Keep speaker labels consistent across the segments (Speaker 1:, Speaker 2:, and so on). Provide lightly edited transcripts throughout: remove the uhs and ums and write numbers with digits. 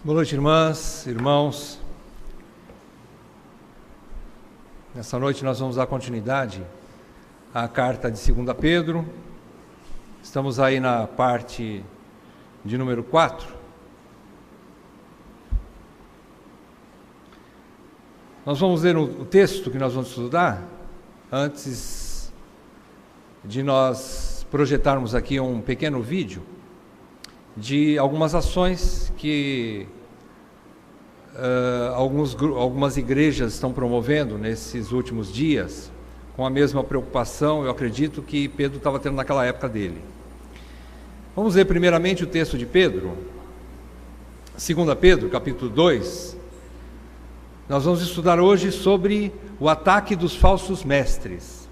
Speaker 1: Boa noite, irmãs, irmãos. Nessa noite nós vamos dar continuidade à carta de 2 Pedro. Estamos aí na parte de número 4. Nós vamos ler o texto que nós vamos estudar antes de nós projetarmos aqui um pequeno vídeo de algumas ações que algumas igrejas estão promovendo nesses últimos dias, com a mesma preocupação, eu acredito, que Pedro estava tendo naquela época dele. Vamos ler primeiramente o texto de Pedro, 2 Pedro, capítulo 2. Nós vamos estudar hoje sobre o ataque dos falsos mestres.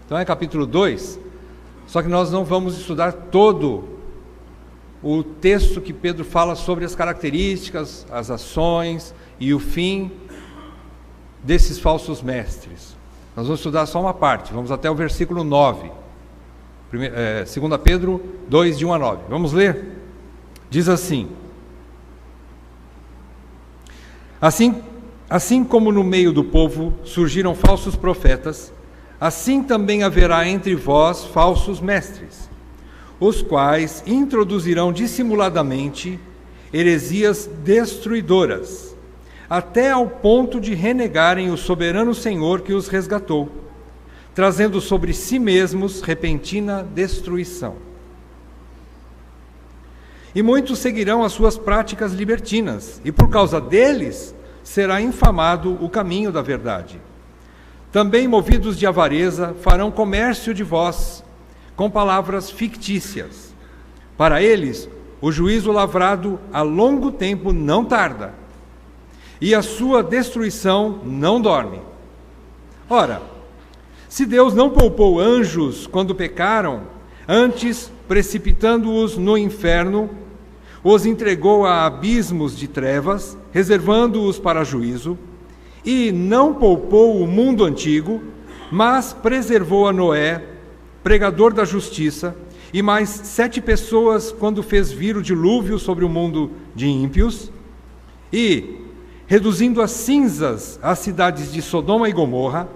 Speaker 1: Então é capítulo 2, só que nós não vamos estudar todo o texto que Pedro fala sobre as características, as ações e o fim desses falsos mestres. Nós vamos estudar só uma parte, vamos até o versículo 9, 2 Pedro 2, de 1 a 9. Vamos ler? Diz assim: Assim como no meio do povo surgiram falsos profetas, assim também haverá entre vós falsos mestres, os quais introduzirão dissimuladamente heresias destruidoras, até ao ponto de renegarem o soberano Senhor que os resgatou, trazendo sobre si mesmos repentina destruição. E muitos seguirão as suas práticas libertinas, e por causa deles será infamado o caminho da verdade. Também, movidos de avareza, farão comércio de vós, com palavras fictícias. Para eles, o juízo lavrado há longo tempo não tarda, e a sua destruição não dorme. Ora, se Deus não poupou anjos quando pecaram, antes, precipitando-os no inferno, os entregou a abismos de trevas, reservando-os para juízo, e não poupou o mundo antigo, mas preservou a Noé, pregador da justiça, e mais 7 pessoas quando fez vir o dilúvio sobre o mundo de ímpios, e, reduzindo a cinzas as cidades de Sodoma e Gomorra,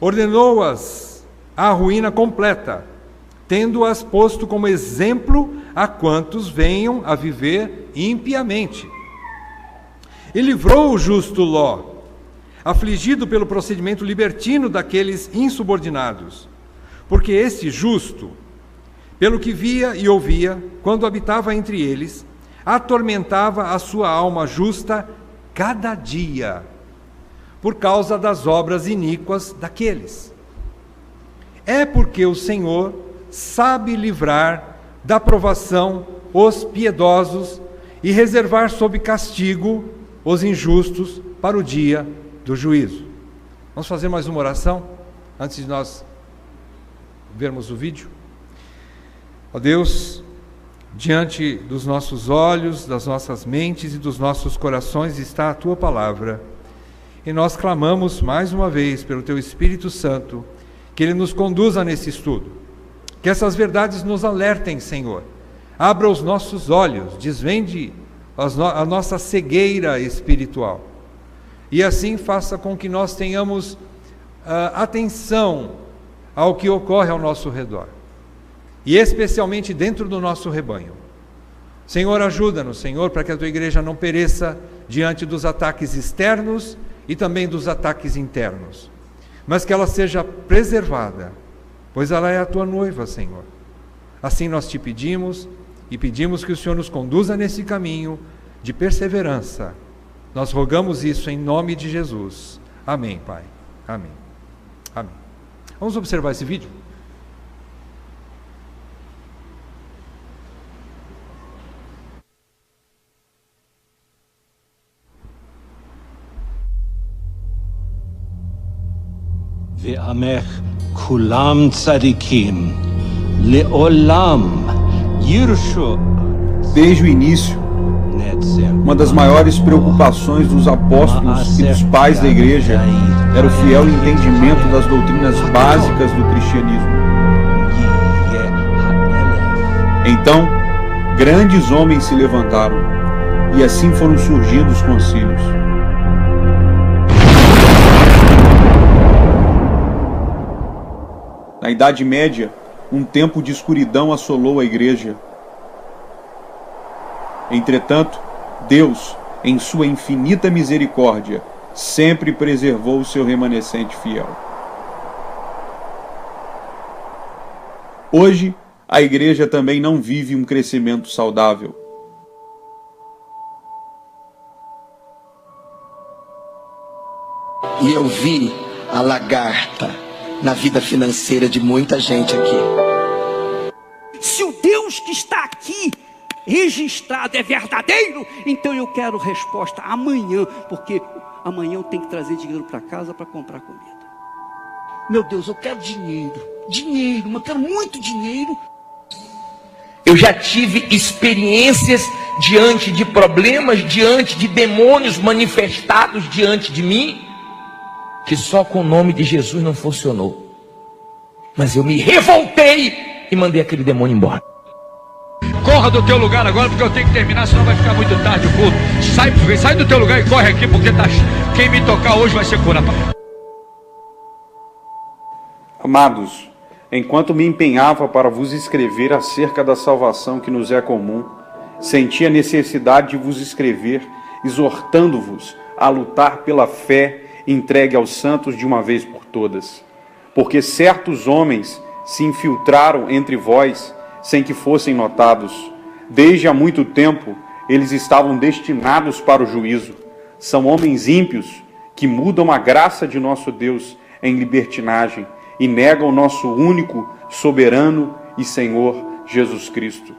Speaker 1: ordenou-as à ruína completa, tendo-as posto como exemplo a quantos venham a viver impiamente. E livrou o justo Ló, afligido pelo procedimento libertino daqueles insubordinados, porque este justo, pelo que via e ouvia, quando habitava entre eles, atormentava a sua alma justa cada dia, por causa das obras iníquas daqueles. É porque o Senhor sabe livrar da provação os piedosos e reservar sob castigo os injustos para o dia do juízo. Vamos fazer mais uma oração antes de nós vermos o vídeo. Ó Deus, diante dos nossos olhos, das nossas mentes e dos nossos corações está a Tua palavra, e nós clamamos mais uma vez pelo Teu Espírito Santo, que Ele nos conduza nesse estudo, que essas verdades nos alertem, Senhor, abra os nossos olhos, desvende a nossa cegueira espiritual, e assim faça com que nós tenhamos atenção ao que ocorre ao nosso redor, e especialmente dentro do nosso rebanho. Senhor, ajuda-nos, Senhor, para que a Tua igreja não pereça diante dos ataques externos e também dos ataques internos, mas que ela seja preservada, pois ela é a Tua noiva, Senhor. Assim nós te pedimos, e pedimos que o Senhor nos conduza nesse caminho de perseverança. Nós rogamos isso em nome de Jesus. Amém, Pai. Amém. Amém. Vamos observar esse vídeo?
Speaker 2: Ve'amech kulam tzadikim le'olam yirshu.
Speaker 3: Desde o início, uma das maiores preocupações dos apóstolos e dos pais da igreja era o fiel entendimento das doutrinas básicas do cristianismo. Então, grandes homens se levantaram e assim foram surgindo os concílios. Na Idade Média, um tempo de escuridão assolou a Igreja. Entretanto, Deus, em sua infinita misericórdia, sempre preservou o seu remanescente fiel. Hoje, a Igreja também não vive um crescimento saudável.
Speaker 4: E eu vi a lagarta na vida financeira de muita gente aqui.
Speaker 5: Se o Deus que está aqui registrado é verdadeiro, então eu quero resposta amanhã, porque amanhã eu tenho que trazer dinheiro para casa para comprar comida. Meu Deus, eu quero dinheiro, mas eu quero muito dinheiro.
Speaker 6: Eu já tive experiências diante de problemas, diante de demônios manifestados diante de mim, que só com o nome de Jesus não funcionou. Mas eu me revoltei e mandei aquele demônio embora.
Speaker 7: Corra do teu lugar agora, porque eu tenho que terminar, senão vai ficar muito tarde o culto. Sai do teu lugar e corre aqui, porque quem me tocar hoje vai ser curado.
Speaker 3: Amados, enquanto me empenhava para vos escrever acerca da salvação que nos é comum, senti a necessidade de vos escrever, exortando-vos a lutar pela fé entregue aos santos de uma vez por todas. Porque certos homens se infiltraram entre vós, sem que fossem notados. Desde há muito tempo, eles estavam destinados para o juízo. São homens ímpios que mudam a graça de nosso Deus em libertinagem e negam o nosso único, soberano e Senhor Jesus Cristo.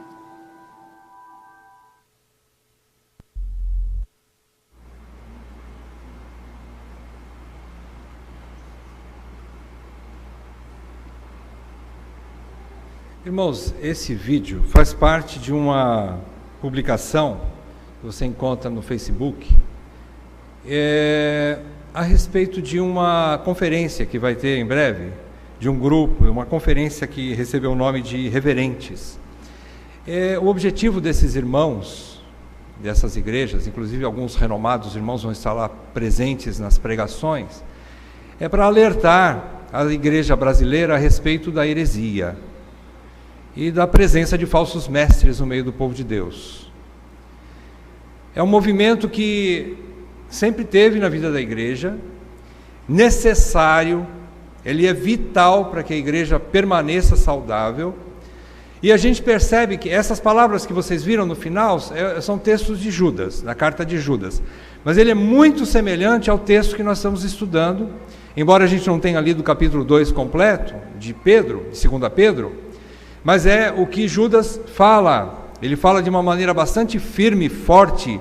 Speaker 1: Irmãos, esse vídeo faz parte de uma publicação que você encontra no Facebook a respeito de uma conferência que vai ter em breve, de um grupo, uma conferência que recebeu o nome de Reverentes. O objetivo desses irmãos, dessas igrejas, inclusive alguns renomados irmãos vão estar lá presentes nas pregações, é para alertar a igreja brasileira a respeito da heresia e da presença de falsos mestres no meio do povo de Deus. É um movimento que sempre teve na vida da igreja, necessário, ele é vital para que a igreja permaneça saudável, e a gente percebe que essas palavras que vocês viram no final são textos de Judas, na carta de Judas, mas ele é muito semelhante ao texto que nós estamos estudando, embora a gente não tenha lido o capítulo 2 completo, de Pedro, de 2 Pedro, mas é o que Judas fala. Ele fala de uma maneira bastante firme e forte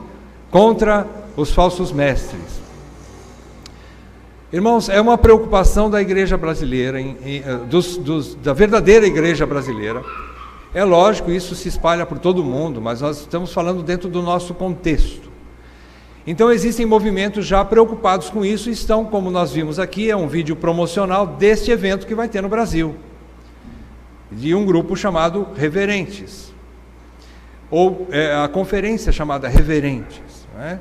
Speaker 1: contra os falsos mestres. Irmãos, é uma preocupação da igreja brasileira, da verdadeira igreja brasileira. É lógico, isso se espalha por todo o mundo, mas nós estamos falando dentro do nosso contexto. Então existem movimentos já preocupados com isso, estão, como nós vimos aqui, é um vídeo promocional deste evento que vai ter no Brasil, de um grupo chamado Reverentes, ou a conferência chamada Reverentes, né?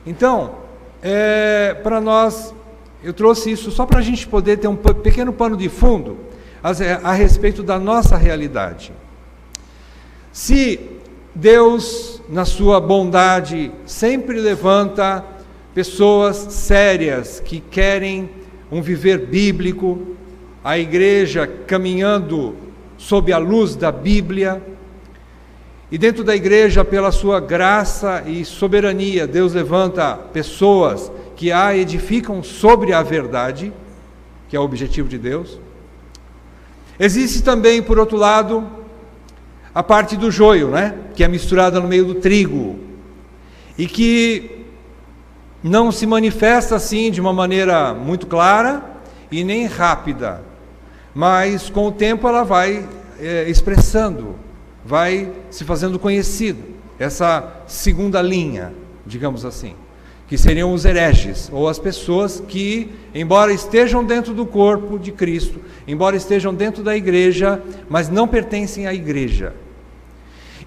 Speaker 1: Então, para nós, eu trouxe isso só para a gente poder ter um pequeno pano de fundo a respeito da nossa realidade. Se Deus, na sua bondade, sempre levanta pessoas sérias que querem um viver bíblico, a igreja caminhando sob a luz da Bíblia, e dentro da igreja, pela sua graça e soberania, Deus levanta pessoas que a edificam sobre a verdade, que é o objetivo de Deus. Existe também, por outro lado, a parte do joio, né? Que é misturada no meio do trigo, e que não se manifesta assim de uma maneira muito clara e nem rápida, mas com o tempo ela vai expressando, vai se fazendo conhecido, essa segunda linha, digamos assim, que seriam os hereges, ou as pessoas que, embora estejam dentro do corpo de Cristo, embora estejam dentro da igreja, mas não pertencem à igreja.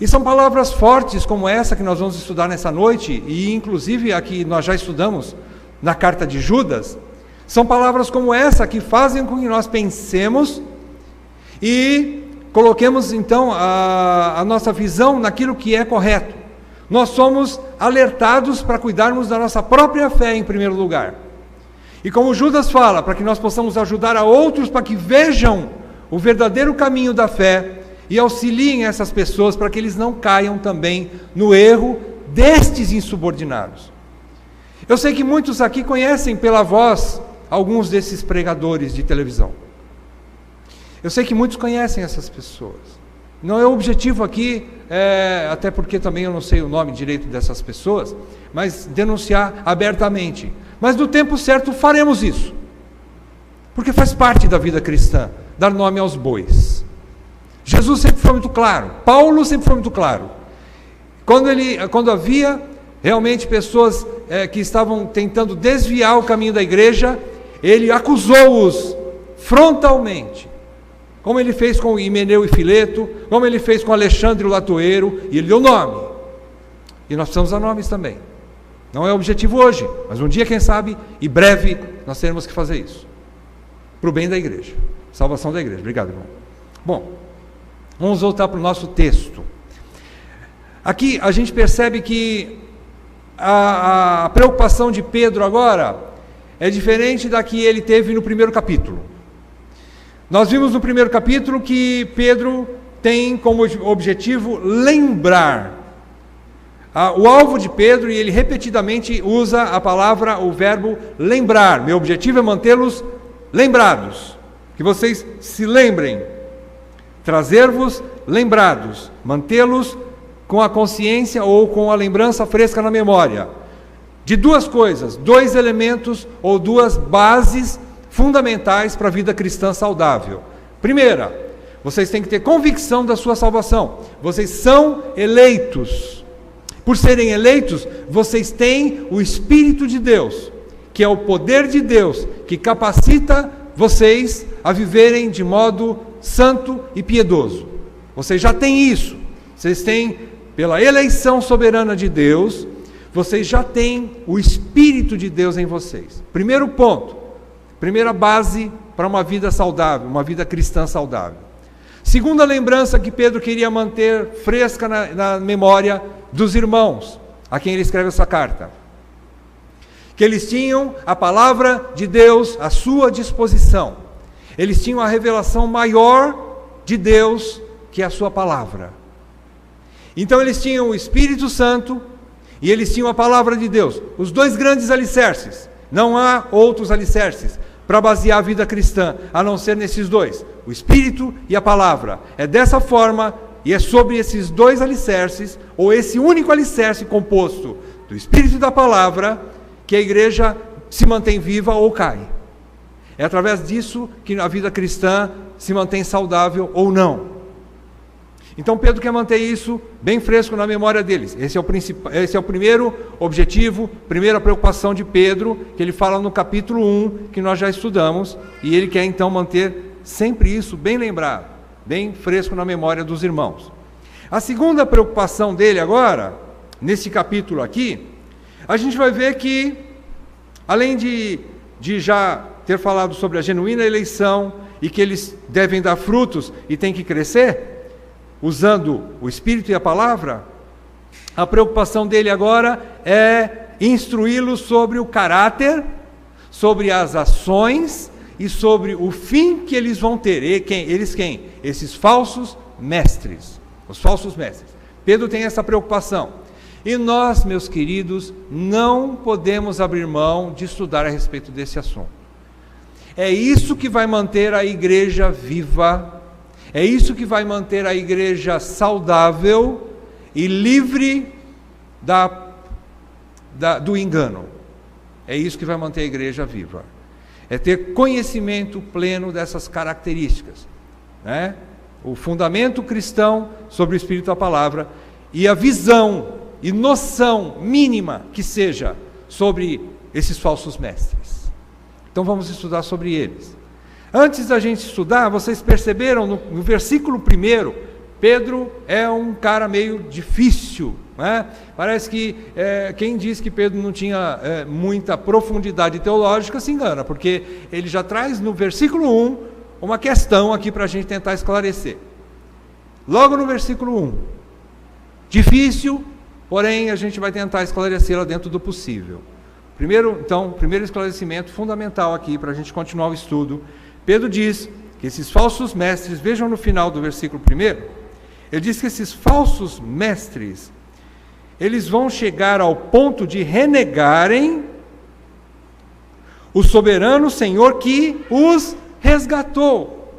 Speaker 1: E são palavras fortes como essa que nós vamos estudar nessa noite, e inclusive a que nós já estudamos na carta de Judas. São palavras como essa que fazem com que nós pensemos e coloquemos então a nossa visão naquilo que é correto. Nós somos alertados para cuidarmos da nossa própria fé em primeiro lugar. E como Judas fala, para que nós possamos ajudar a outros para que vejam o verdadeiro caminho da fé e auxiliem essas pessoas para que eles não caiam também no erro destes insubordinados. Eu sei que muitos aqui conhecem pela voz alguns desses pregadores de televisão. Eu sei que muitos conhecem essas pessoas. Não é o objetivo aqui, até porque também eu não sei o nome direito dessas pessoas, mas denunciar abertamente. Mas no tempo certo faremos isso, porque faz parte da vida cristã, dar nome aos bois. Jesus sempre foi muito claro, Paulo sempre foi muito claro. Quando havia realmente pessoas que estavam tentando desviar o caminho da igreja, ele acusou-os frontalmente, como ele fez com Himeneu e Fileto, como ele fez com Alexandre o Latoeiro, e ele deu nome. E nós precisamos dar nomes também. Não é o objetivo hoje, mas um dia, quem sabe, e breve, nós teremos que fazer isso, para o bem da igreja, salvação da igreja. Obrigado, irmão. Bom, vamos voltar para o nosso texto. Aqui a gente percebe que a preocupação de Pedro agora é diferente da que ele teve no primeiro capítulo. Nós vimos no primeiro capítulo que Pedro tem como objetivo lembrar. O alvo de Pedro, e ele repetidamente usa a palavra, o verbo lembrar. Meu objetivo é mantê-los lembrados, que vocês se lembrem, trazer-vos lembrados, mantê-los com a consciência ou com a lembrança fresca na memória, de duas coisas, dois elementos ou duas bases fundamentais para a vida cristã saudável. Primeira, vocês têm que ter convicção da sua salvação. Vocês são eleitos. Por serem eleitos, vocês têm o Espírito de Deus, que é o poder de Deus, que capacita vocês a viverem de modo santo e piedoso. Vocês já têm isso. Vocês têm, pela eleição soberana de Deus, vocês já têm o Espírito de Deus em vocês. Primeiro ponto, primeira base para uma vida saudável, uma vida cristã saudável. Segunda lembrança que Pedro queria manter fresca na memória dos irmãos, a quem ele escreve essa carta. Que eles tinham a palavra de Deus à sua disposição. Eles tinham a revelação maior de Deus, que é a sua palavra. Então eles tinham o Espírito Santo e eles tinham a palavra de Deus. Os dois grandes alicerces. Não há outros alicerces para basear a vida cristã, a não ser nesses dois, o Espírito e a palavra. É dessa forma, e é sobre esses dois alicerces, ou esse único alicerce composto do Espírito e da palavra, que a igreja se mantém viva ou cai. É através disso que a vida cristã se mantém saudável ou não. Então Pedro quer manter isso bem fresco na memória deles. Esse é o primeiro objetivo, primeira preocupação de Pedro, que ele fala no capítulo 1, que nós já estudamos, e ele quer então manter sempre isso bem lembrado, bem fresco na memória dos irmãos. A segunda preocupação dele agora, nesse capítulo aqui, a gente vai ver que, além de já ter falado sobre a genuína eleição, e que eles devem dar frutos e têm que crescer, usando o Espírito e a palavra, a preocupação dele agora é instruí-los sobre o caráter, sobre as ações e sobre o fim que eles vão ter. Eles quem? Esses falsos mestres, os falsos mestres. Pedro tem essa preocupação. E nós, meus queridos, não podemos abrir mão de estudar a respeito desse assunto. É isso que vai manter a igreja viva. É isso que vai manter a igreja saudável e livre do engano. É isso que vai manter a igreja viva. É ter conhecimento pleno dessas características, né? O fundamento cristão sobre o Espírito da Palavra e a visão e noção mínima que seja sobre esses falsos mestres. Então vamos estudar sobre eles. Antes da gente estudar, vocês perceberam no versículo 1, Pedro é um cara meio difícil, né? Parece que quem diz que Pedro não tinha muita profundidade teológica se engana, porque ele já traz no versículo 1 uma questão aqui para a gente tentar esclarecer. Logo no versículo 1, difícil, porém a gente vai tentar esclarecê-la dentro do possível. Primeiro esclarecimento fundamental aqui para a gente continuar o estudo. Pedro diz que esses falsos mestres, vejam no final do versículo 1, ele diz que esses falsos mestres, eles vão chegar ao ponto de renegarem o soberano Senhor que os resgatou.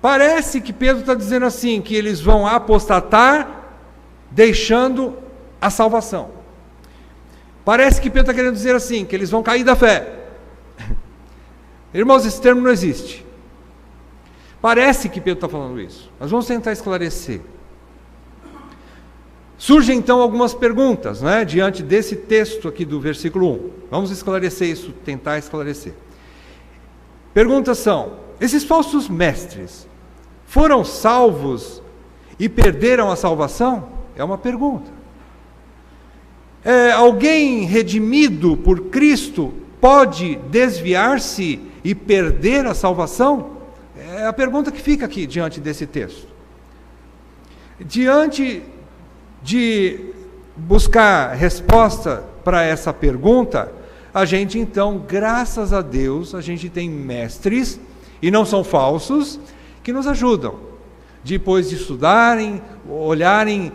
Speaker 1: Parece que Pedro está dizendo assim, que eles vão apostatar, deixando a salvação. Parece que Pedro está querendo dizer assim, que eles vão cair da fé. Irmãos, esse termo não existe. Parece que Pedro está falando isso. Nós vamos tentar esclarecer. Surgem então algumas perguntas, né, diante desse texto aqui do versículo 1. Vamos esclarecer isso, tentar esclarecer. Perguntas são: esses falsos mestres foram salvos e perderam a salvação? É uma pergunta. Alguém redimido por Cristo pode desviar-se e perder a salvação? É a pergunta que fica aqui diante desse texto. Diante de buscar resposta para essa pergunta, a gente então, graças a Deus, a gente tem mestres, e não são falsos, que nos ajudam. Depois de estudarem, olharem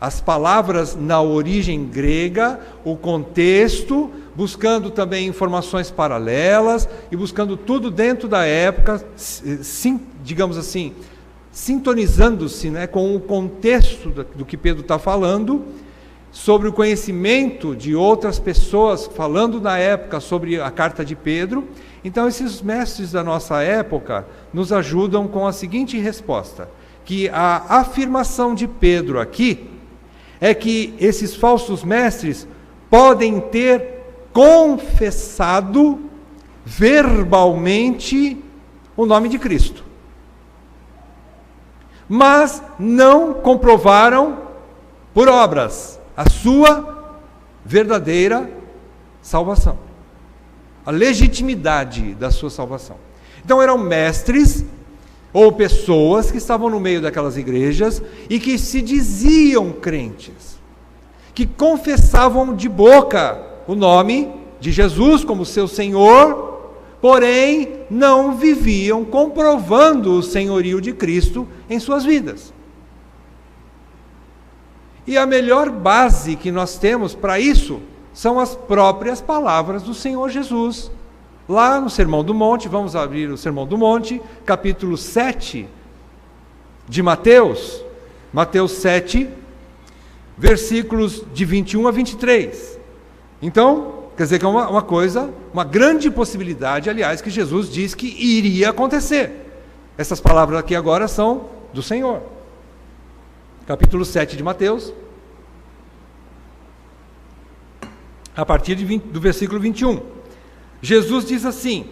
Speaker 1: as palavras na origem grega, o contexto, buscando também informações paralelas e buscando tudo dentro da época, digamos assim, sintonizando-se, né, com o contexto do que Pedro está falando, sobre o conhecimento de outras pessoas falando na época sobre a carta de Pedro. Então esses mestres da nossa época nos ajudam com a seguinte resposta, que a afirmação de Pedro aqui é que esses falsos mestres podem ter confessado verbalmente o nome de Cristo, mas não comprovaram por obras a sua verdadeira salvação, a legitimidade da sua salvação. Então eram mestres ou pessoas que estavam no meio daquelas igrejas e que se diziam crentes, que confessavam de boca o nome de Jesus como seu Senhor, porém não viviam comprovando o senhorio de Cristo em suas vidas. E a melhor base que nós temos para isso são as próprias palavras do Senhor Jesus. Lá no Sermão do Monte, vamos abrir o Sermão do Monte, capítulo 7 de Mateus, Mateus 7, versículos de 21 a 23. Então, quer dizer que é uma coisa, uma grande possibilidade, aliás, que Jesus diz que iria acontecer. Essas palavras aqui agora são do Senhor. Capítulo 7 de Mateus, a partir do versículo 21. Jesus diz assim: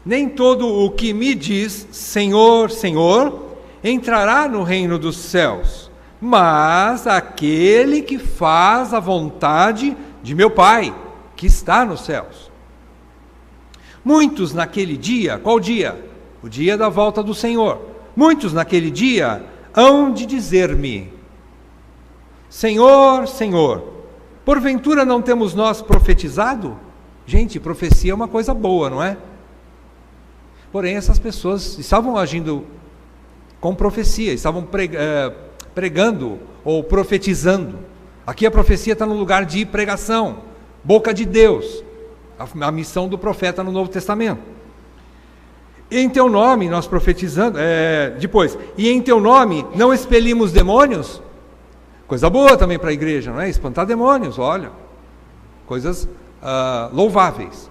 Speaker 1: nem todo o que me diz Senhor, Senhor, entrará no reino dos céus, mas aquele que faz a vontade de meu Pai, que está nos céus. Muitos naquele dia, qual dia? O dia da volta do Senhor. Muitos naquele dia hão de dizer-me: Senhor, Senhor, porventura não temos nós profetizado? Gente, profecia é uma coisa boa, não é? Porém, essas pessoas estavam agindo com profecia, estavam pregando ou profetizando. Aqui a profecia está no lugar de pregação, boca de Deus, a missão do profeta no Novo Testamento. Em teu nome, nós profetizando, depois, e em teu nome não expelimos demônios? Coisa boa também para a igreja, não é? Espantar demônios, olha, coisas louváveis.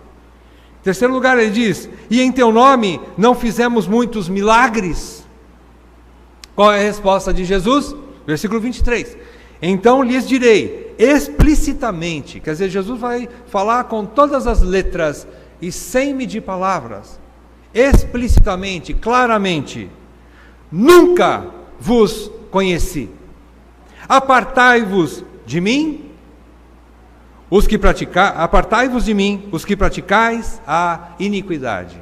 Speaker 1: Em terceiro lugar, ele diz: e em teu nome não fizemos muitos milagres? Qual é a resposta de Jesus? Versículo 23. Então lhes direi explicitamente, quer dizer, Jesus vai falar com todas as letras e sem medir palavras, explicitamente, claramente: nunca vos conheci. Apartai-vos de mim, apartai-vos de mim, os que praticais a iniquidade.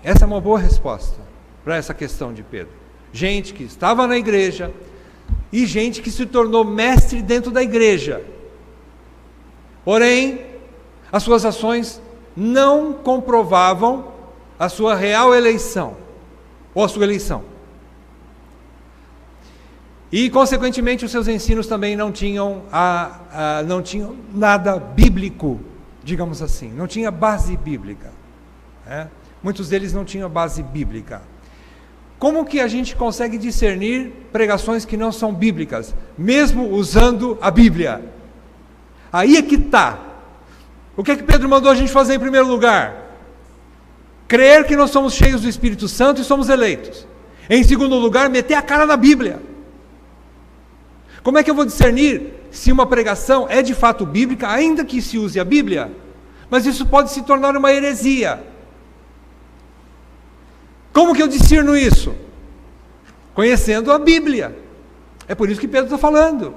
Speaker 1: Essa é uma boa resposta para essa questão de Pedro. Gente que estava na igreja e gente que se tornou mestre dentro da igreja. Porém, as suas ações não comprovavam a sua real eleição, ou a sua eleição. E, consequentemente, os seus ensinos também não tinham nada bíblico, digamos assim, não tinha base bíblica. Muitos deles não tinham base bíblica. Como que a gente consegue discernir pregações que não são bíblicas, mesmo usando a Bíblia? Aí é que está. O que é que Pedro mandou a gente fazer em primeiro lugar? Crer que nós somos cheios do Espírito Santo e somos eleitos. Em segundo lugar, meter a cara na Bíblia. Como é que eu vou discernir se uma pregação é de fato bíblica, ainda que se use a Bíblia? Mas isso pode se tornar uma heresia. Como que eu discerno isso? Conhecendo a Bíblia. É por isso que Pedro está falando.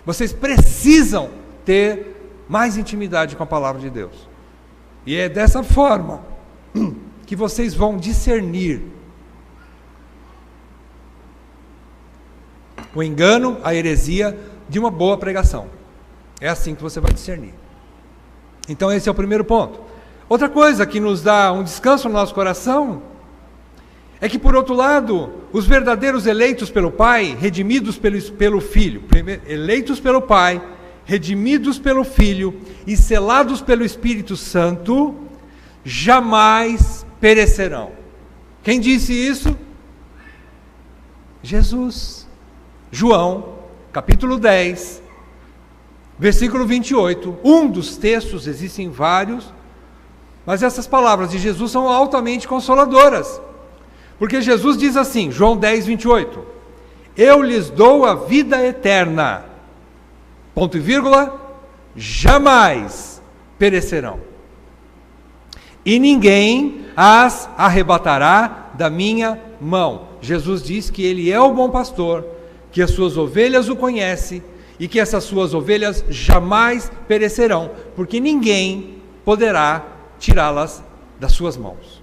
Speaker 1: Vocês precisam ter mais intimidade com a palavra de Deus. E é dessa forma que vocês vão discernir o engano, a heresia de uma boa pregação. É assim que você vai discernir. Então esse é o primeiro ponto. Outra coisa que nos dá um descanso no nosso coração é que, por outro lado, os verdadeiros eleitos pelo Pai, redimidos pelo Filho, eleitos pelo Pai, redimidos pelo Filho e selados pelo Espírito Santo, jamais perecerão. Quem disse isso? Jesus. João, capítulo 10, versículo 28, um dos textos, existem vários, mas essas palavras de Jesus são altamente consoladoras, porque Jesus diz assim, João 10, 28, eu lhes dou a vida eterna, ponto e vírgula, jamais perecerão, e ninguém as arrebatará da minha mão. Jesus diz que Ele é o bom pastor, que as suas ovelhas o conhecem e que essas suas ovelhas jamais perecerão, porque ninguém poderá tirá-las das suas mãos.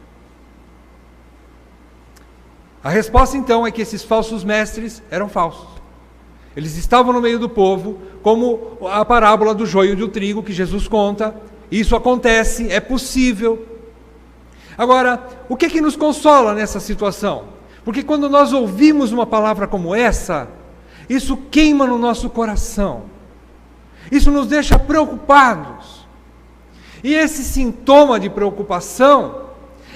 Speaker 1: A resposta então é que esses falsos mestres eram falsos. Eles estavam no meio do povo, como a parábola do joio e do trigo que Jesus conta. Isso acontece, é possível. Agora, o que é que nos consola nessa situação? Porque quando nós ouvimos uma palavra como essa, isso queima no nosso coração. Isso nos deixa preocupados. E esse sintoma de preocupação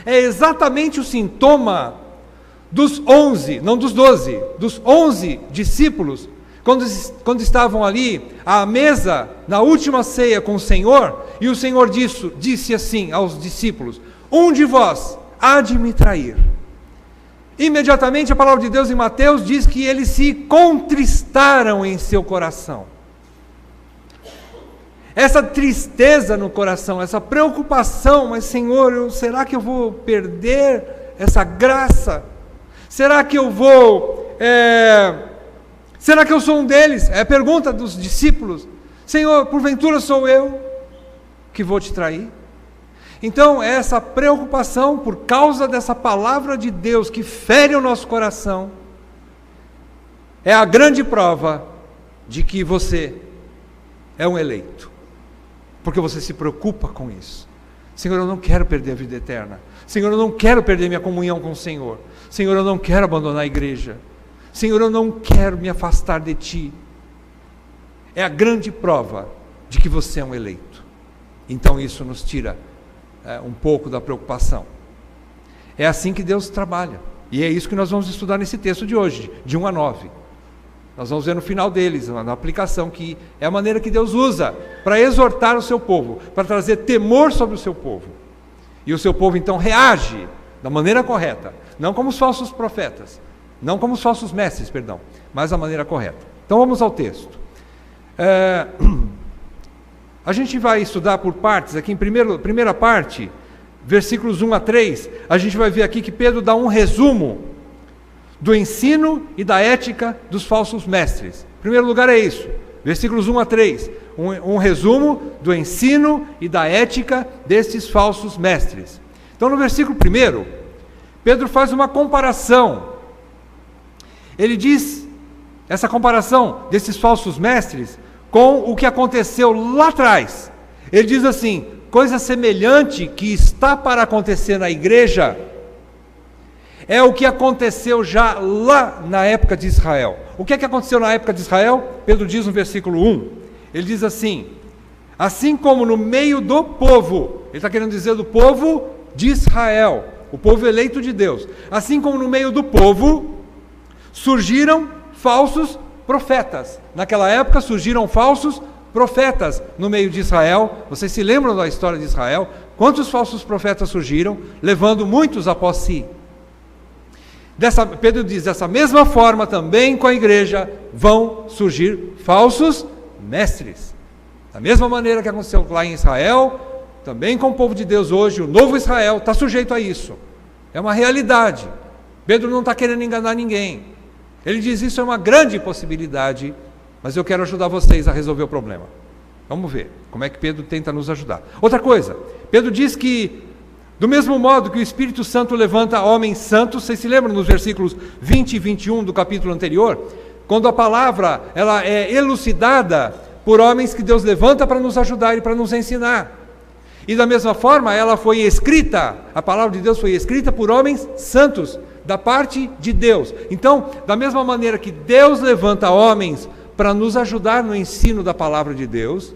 Speaker 1: é exatamente o sintoma dos 11, não dos 12, dos 11 discípulos, quando estavam ali à mesa, na última ceia com o Senhor, e o Senhor disse assim aos discípulos, um de vós há de me trair. Imediatamente a palavra de Deus em Mateus diz que eles se contristaram em seu coração. Essa tristeza no coração, essa preocupação, mas Senhor, será que eu vou perder essa graça? Será que eu vou... será que eu sou um deles? É a pergunta dos discípulos. Senhor, porventura sou eu que vou te trair? Então, essa preocupação por causa dessa palavra de Deus que fere o nosso coração, é a grande prova de que você é um eleito. Porque você se preocupa com isso. Senhor, eu não quero perder a vida eterna. Senhor, eu não quero perder minha comunhão com o Senhor. Senhor, eu não quero abandonar a igreja. Senhor, eu não quero me afastar de Ti. É a grande prova de que você é um eleito. Então isso nos tira um pouco da preocupação. É assim que Deus trabalha. E é isso que nós vamos estudar nesse texto de hoje, de 1 a 9. Nós vamos ver no final deles, na aplicação, que é a maneira que Deus usa para exortar o seu povo, para trazer temor sobre o seu povo. E o seu povo então reage da maneira correta, não como os falsos profetas, não como os falsos mestres, perdão, mas da maneira correta. Então vamos ao texto. A gente vai estudar por partes, aqui em primeira parte, versículos 1 a 3, a gente vai ver aqui que Pedro dá um resumo do ensino e da ética dos falsos mestres. Em primeiro lugar é isso, versículos 1 a 3, um resumo do ensino e da ética desses falsos mestres. Então no versículo 1, Pedro faz uma comparação. Ele diz, essa comparação desses falsos mestres com o que aconteceu lá atrás. Ele diz assim, coisa semelhante que está para acontecer na igreja, é o que aconteceu já lá na época de Israel. O que é que aconteceu na época de Israel? Pedro diz no versículo 1, ele diz assim como no meio do povo, ele está querendo dizer do povo de Israel, o povo eleito de Deus, assim como no meio do povo, surgiram falsos profetas. Naquela época surgiram falsos profetas no meio de Israel. Vocês se lembram da história de Israel? Quantos falsos profetas surgiram, levando muitos após si? Pedro diz, dessa mesma forma também com a igreja vão surgir falsos mestres. Da mesma maneira que aconteceu lá em Israel, também com o povo de Deus hoje, o novo Israel está sujeito a isso. É uma realidade. Pedro não está querendo enganar ninguém. Ele diz, isso é uma grande possibilidade, mas eu quero ajudar vocês a resolver o problema. Vamos ver como é que Pedro tenta nos ajudar. Outra coisa, Pedro diz que do mesmo modo que o Espírito Santo levanta homens santos, vocês se lembram nos versículos 20 e 21 do capítulo anterior? Quando a palavra ela é elucidada por homens que Deus levanta para nos ajudar e para nos ensinar. E da mesma forma, ela foi escrita, a palavra de Deus foi escrita por homens santos, da parte de Deus. Então, da mesma maneira que Deus levanta homens para nos ajudar no ensino da palavra de Deus,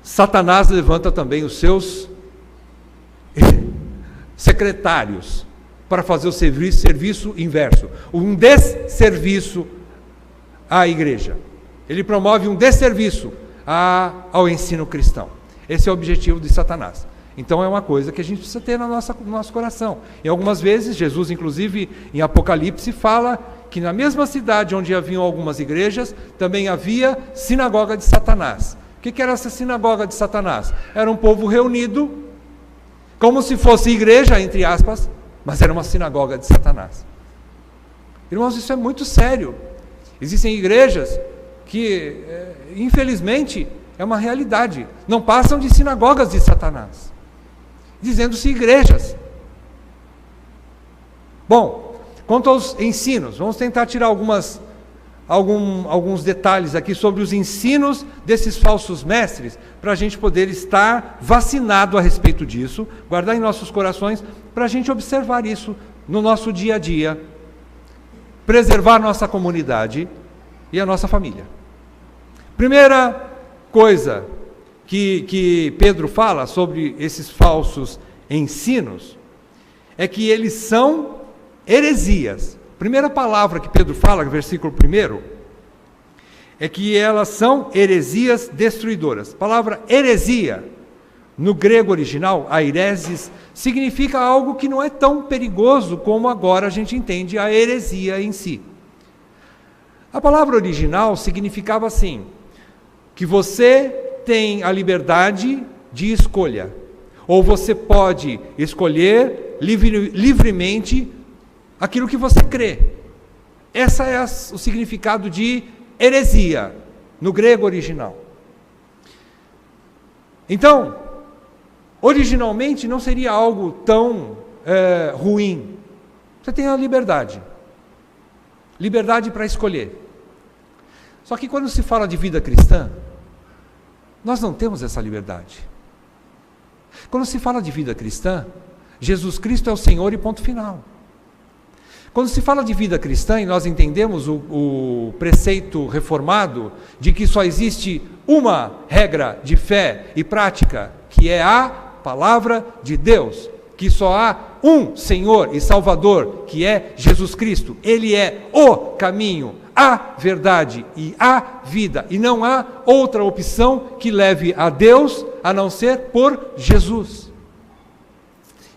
Speaker 1: Satanás levanta também os seus secretários para fazer o serviço inverso, um desserviço à igreja. Ele promove um desserviço ao ensino cristão. Esse é o objetivo de Satanás. Então é uma coisa que a gente precisa ter no nosso coração. E algumas vezes, Jesus inclusive em Apocalipse fala que na mesma cidade onde haviam algumas igrejas, também havia sinagoga de Satanás. O que era essa sinagoga de Satanás? Era um povo reunido, como se fosse igreja, entre aspas, mas era uma sinagoga de Satanás. Irmãos, isso é muito sério. Existem igrejas que, infelizmente, é uma realidade, não passam de sinagogas de Satanás, dizendo-se igrejas. Bom, quanto aos ensinos, vamos tentar tirar alguns detalhes aqui sobre os ensinos desses falsos mestres, para a gente poder estar vacinado a respeito disso, guardar em nossos corações, para a gente observar isso no nosso dia a dia, preservar nossa comunidade e a nossa família. Primeira coisa que Pedro fala sobre esses falsos ensinos é que eles são heresias. Primeira palavra que Pedro fala, versículo 1, é que elas são heresias destruidoras. A palavra heresia, no grego original, airesis, significa algo que não é tão perigoso como agora a gente entende a heresia em si. A palavra original significava assim, que você tem a liberdade de escolha, ou você pode escolher livremente aquilo que você crê. Esse é o significado de heresia, no grego original. Então, originalmente não seria algo tão ruim. Você tem a liberdade para escolher. Só que quando se fala de vida cristã, nós não temos essa liberdade. Quando se fala de vida cristã, Jesus Cristo é o Senhor e ponto final. Quando se fala de vida cristã, e nós entendemos o preceito reformado, de que só existe uma regra de fé e prática, que é a palavra de Deus, que só há um Senhor e Salvador, que é Jesus Cristo. Ele é o caminho, a verdade e a vida, e não há outra opção que leve a Deus, a não ser por Jesus.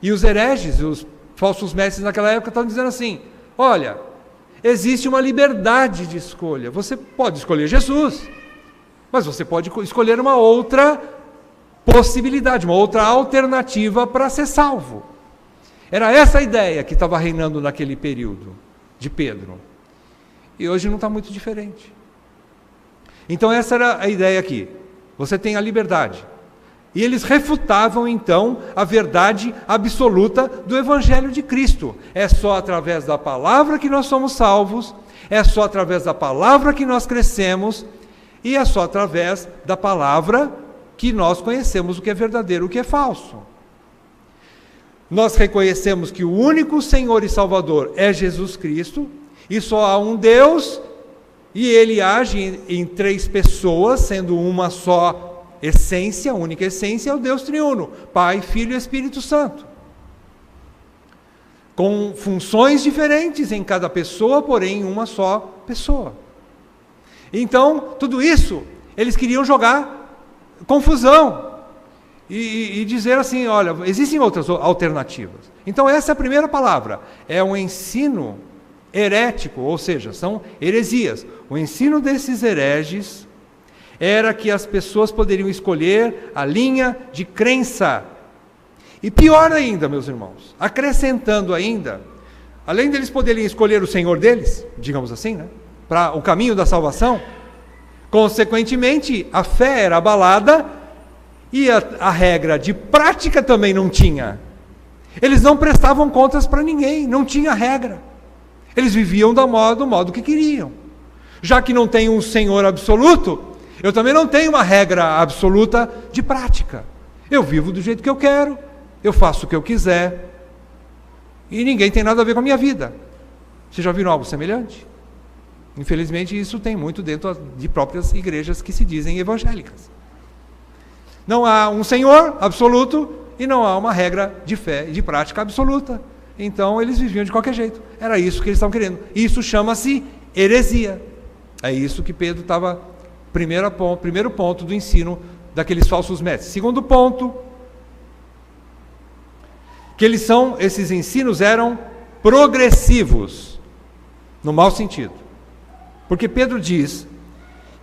Speaker 1: E os hereges, os falsos mestres naquela época estavam dizendo assim, olha, existe uma liberdade de escolha, você pode escolher Jesus, mas você pode escolher uma outra possibilidade, uma outra alternativa para ser salvo. Era essa a ideia que estava reinando naquele período de Pedro. E hoje não está muito diferente. Então essa era a ideia aqui. Você tem a liberdade. E eles refutavam então a verdade absoluta do Evangelho de Cristo. É só através da palavra que nós somos salvos, é só através da palavra que nós crescemos, e é só através da palavra que nós conhecemos o que é verdadeiro e o que é falso. Nós reconhecemos que o único Senhor e Salvador é Jesus Cristo, e só há um Deus, e Ele age em três pessoas, sendo uma só essência, a única essência é o Deus triuno, Pai, Filho e Espírito Santo. Com funções diferentes em cada pessoa, porém em uma só pessoa. Então, tudo isso, eles queriam jogar confusão. E dizer assim, olha, existem outras alternativas. Então essa é a primeira palavra, é um ensino herético, ou seja, são heresias. O ensino desses hereges era que as pessoas poderiam escolher a linha de crença. E pior ainda, meus irmãos, acrescentando ainda, além deles poderem escolher o Senhor deles, digamos assim, né, para o caminho da salvação, consequentemente, a fé era abalada e a regra de prática também não tinha. Eles não prestavam contas para ninguém, não tinha regra. Eles viviam do modo que queriam. Já que não tem um Senhor absoluto, eu também não tenho uma regra absoluta de prática. Eu vivo do jeito que eu quero, eu faço o que eu quiser, e ninguém tem nada a ver com a minha vida. Vocês já viram algo semelhante? Infelizmente isso tem muito dentro de próprias igrejas que se dizem evangélicas. Não há um Senhor absoluto e não há uma regra de fé e de prática absoluta. Então eles viviam de qualquer jeito. Era isso que eles estavam querendo. Isso chama-se heresia. É isso que Pedro estava... Primeiro ponto do ensino daqueles falsos mestres. Segundo ponto, que esses ensinos eram progressivos, no mau sentido. Porque Pedro diz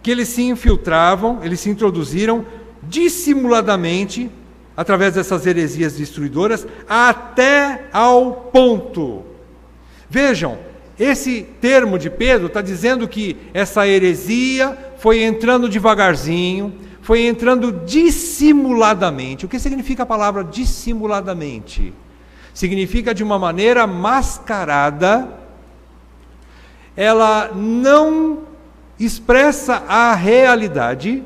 Speaker 1: que eles se infiltravam, eles se introduziram dissimuladamente, através dessas heresias destruidoras, até ao ponto. Vejam, esse termo de Pedro está dizendo que essa heresia foi entrando devagarzinho, foi entrando dissimuladamente. O que significa a palavra dissimuladamente? Significa de uma maneira mascarada, ela não expressa a realidade,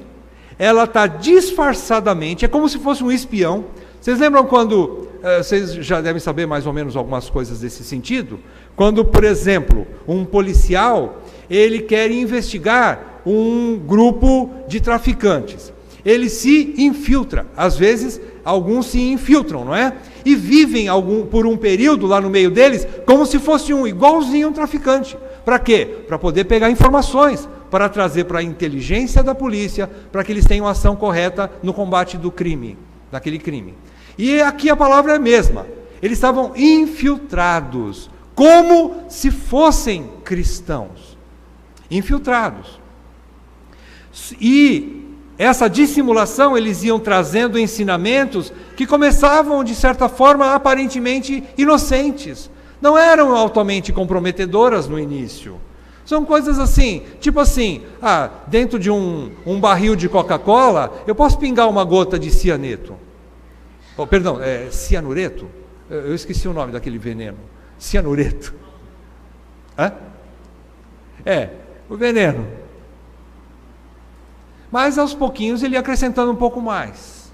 Speaker 1: ela está disfarçadamente, é como se fosse um espião. Vocês lembram quando, vocês já devem saber mais ou menos algumas coisas desse sentido, quando, por exemplo, um policial, ele quer investigar um grupo de traficantes. Ele se infiltra, às vezes alguns se infiltram, não é? E vivem por um período lá no meio deles, como se fosse igualzinho um traficante. Para quê? Para poder pegar informações, para trazer para a inteligência da polícia, para que eles tenham ação correta no combate do crime, daquele crime. E aqui a palavra é a mesma. Eles estavam infiltrados, como se fossem cristãos. Infiltrados. E essa dissimulação, eles iam trazendo ensinamentos que começavam, de certa forma, aparentemente inocentes. Não eram altamente comprometedoras no início. São coisas assim, tipo assim, dentro de um barril de Coca-Cola, eu posso pingar uma gota de cianeto. Cianureto? Eu esqueci o nome daquele veneno. Cianureto. O veneno. Mas aos pouquinhos ele ia acrescentando um pouco mais.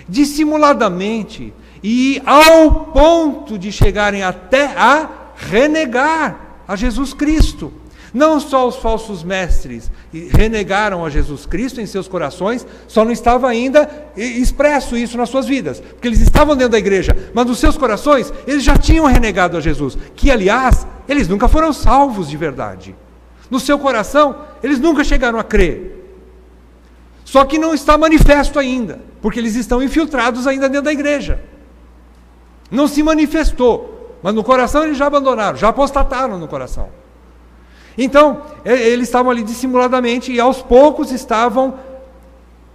Speaker 1: Dissimuladamente, e ao ponto de chegarem até a renegar a Jesus Cristo. Não só os falsos mestres renegaram a Jesus Cristo em seus corações, só não estava ainda expresso isso nas suas vidas, porque eles estavam dentro da igreja, mas nos seus corações eles já tinham renegado a Jesus, que aliás, eles nunca foram salvos de verdade. No seu coração, eles nunca chegaram a crer. Só que não está manifesto ainda, porque eles estão infiltrados ainda dentro da igreja. Não se manifestou, mas no coração eles já abandonaram, já apostataram no coração. Então, eles estavam ali dissimuladamente e aos poucos estavam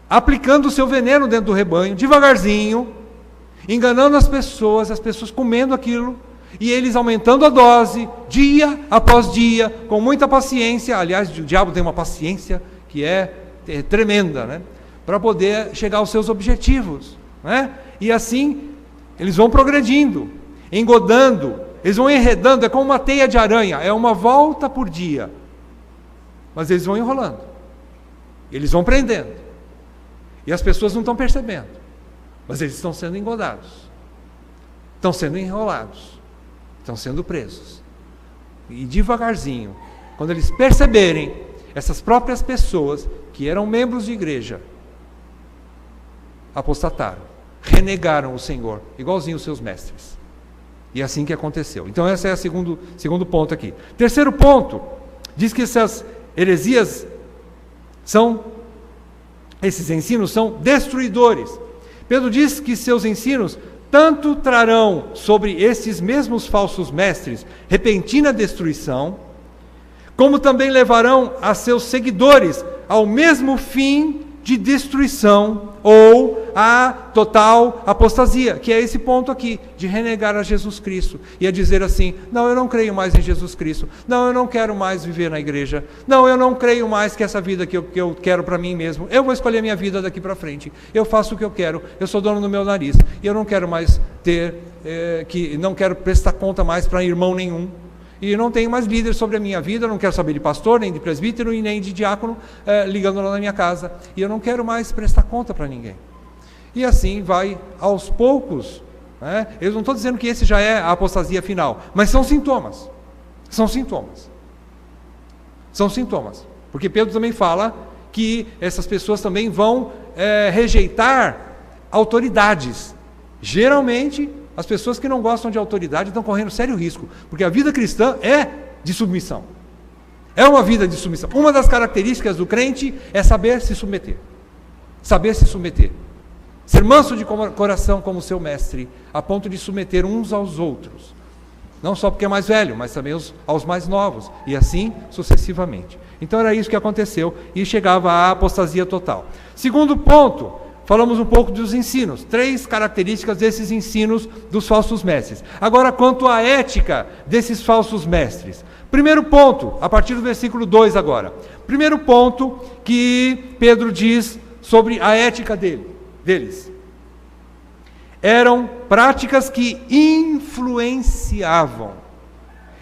Speaker 1: aplicando o seu veneno dentro do rebanho, devagarzinho, enganando as pessoas comendo aquilo, e eles aumentando a dose, dia após dia, com muita paciência. Aliás, o diabo tem uma paciência que é tremenda, né? Para poder chegar aos seus objetivos, né? E assim, eles vão progredindo, engodando, eles vão enredando, é como uma teia de aranha, é uma volta por dia. Mas eles vão enrolando, eles vão prendendo, e as pessoas não estão percebendo, mas eles estão sendo engodados, estão sendo enrolados, estão sendo presos. E devagarzinho, quando eles perceberem, essas próprias pessoas que eram membros de igreja apostataram, renegaram o Senhor, igualzinho os seus mestres. E é assim que aconteceu. Então esse é o segundo ponto aqui. Terceiro ponto, diz que essas heresias esses ensinos são destruidores. Pedro diz que seus ensinos tanto trarão sobre esses mesmos falsos mestres repentina destruição, como também levarão a seus seguidores ao mesmo fim de destruição, ou a total apostasia, que é esse ponto aqui, de renegar a Jesus Cristo, e a dizer assim: não, eu não creio mais em Jesus Cristo, não, eu não quero mais viver na igreja, não, eu não creio mais que essa vida que eu quero para mim mesmo, eu vou escolher minha vida daqui para frente, eu faço o que eu quero, eu sou dono do meu nariz, e eu não quero mais não quero prestar conta mais para irmão nenhum, e não tenho mais líder sobre a minha vida, eu não quero saber de pastor, nem de presbítero, e nem de diácono ligando lá na minha casa, e eu não quero mais prestar conta para ninguém. E assim vai aos poucos, né? Eu não estou dizendo que esse já é a apostasia final, mas são sintomas, porque Pedro também fala que essas pessoas também vão rejeitar autoridades. Geralmente, as pessoas que não gostam de autoridade estão correndo sério risco, porque a vida cristã é de submissão. É uma vida de submissão. Uma das características do crente é saber se submeter. Saber se submeter. Ser manso de coração como seu mestre, a ponto de submeter uns aos outros. Não só porque é mais velho, mas também aos mais novos. E assim sucessivamente. Então era isso que aconteceu e chegava à apostasia total. Segundo ponto, falamos um pouco dos ensinos, 3 características desses ensinos dos falsos mestres. Agora, quanto à ética desses falsos mestres. Primeiro ponto, a partir do versículo 2 agora. Primeiro ponto que Pedro diz sobre a ética deles. Eram práticas que influenciavam.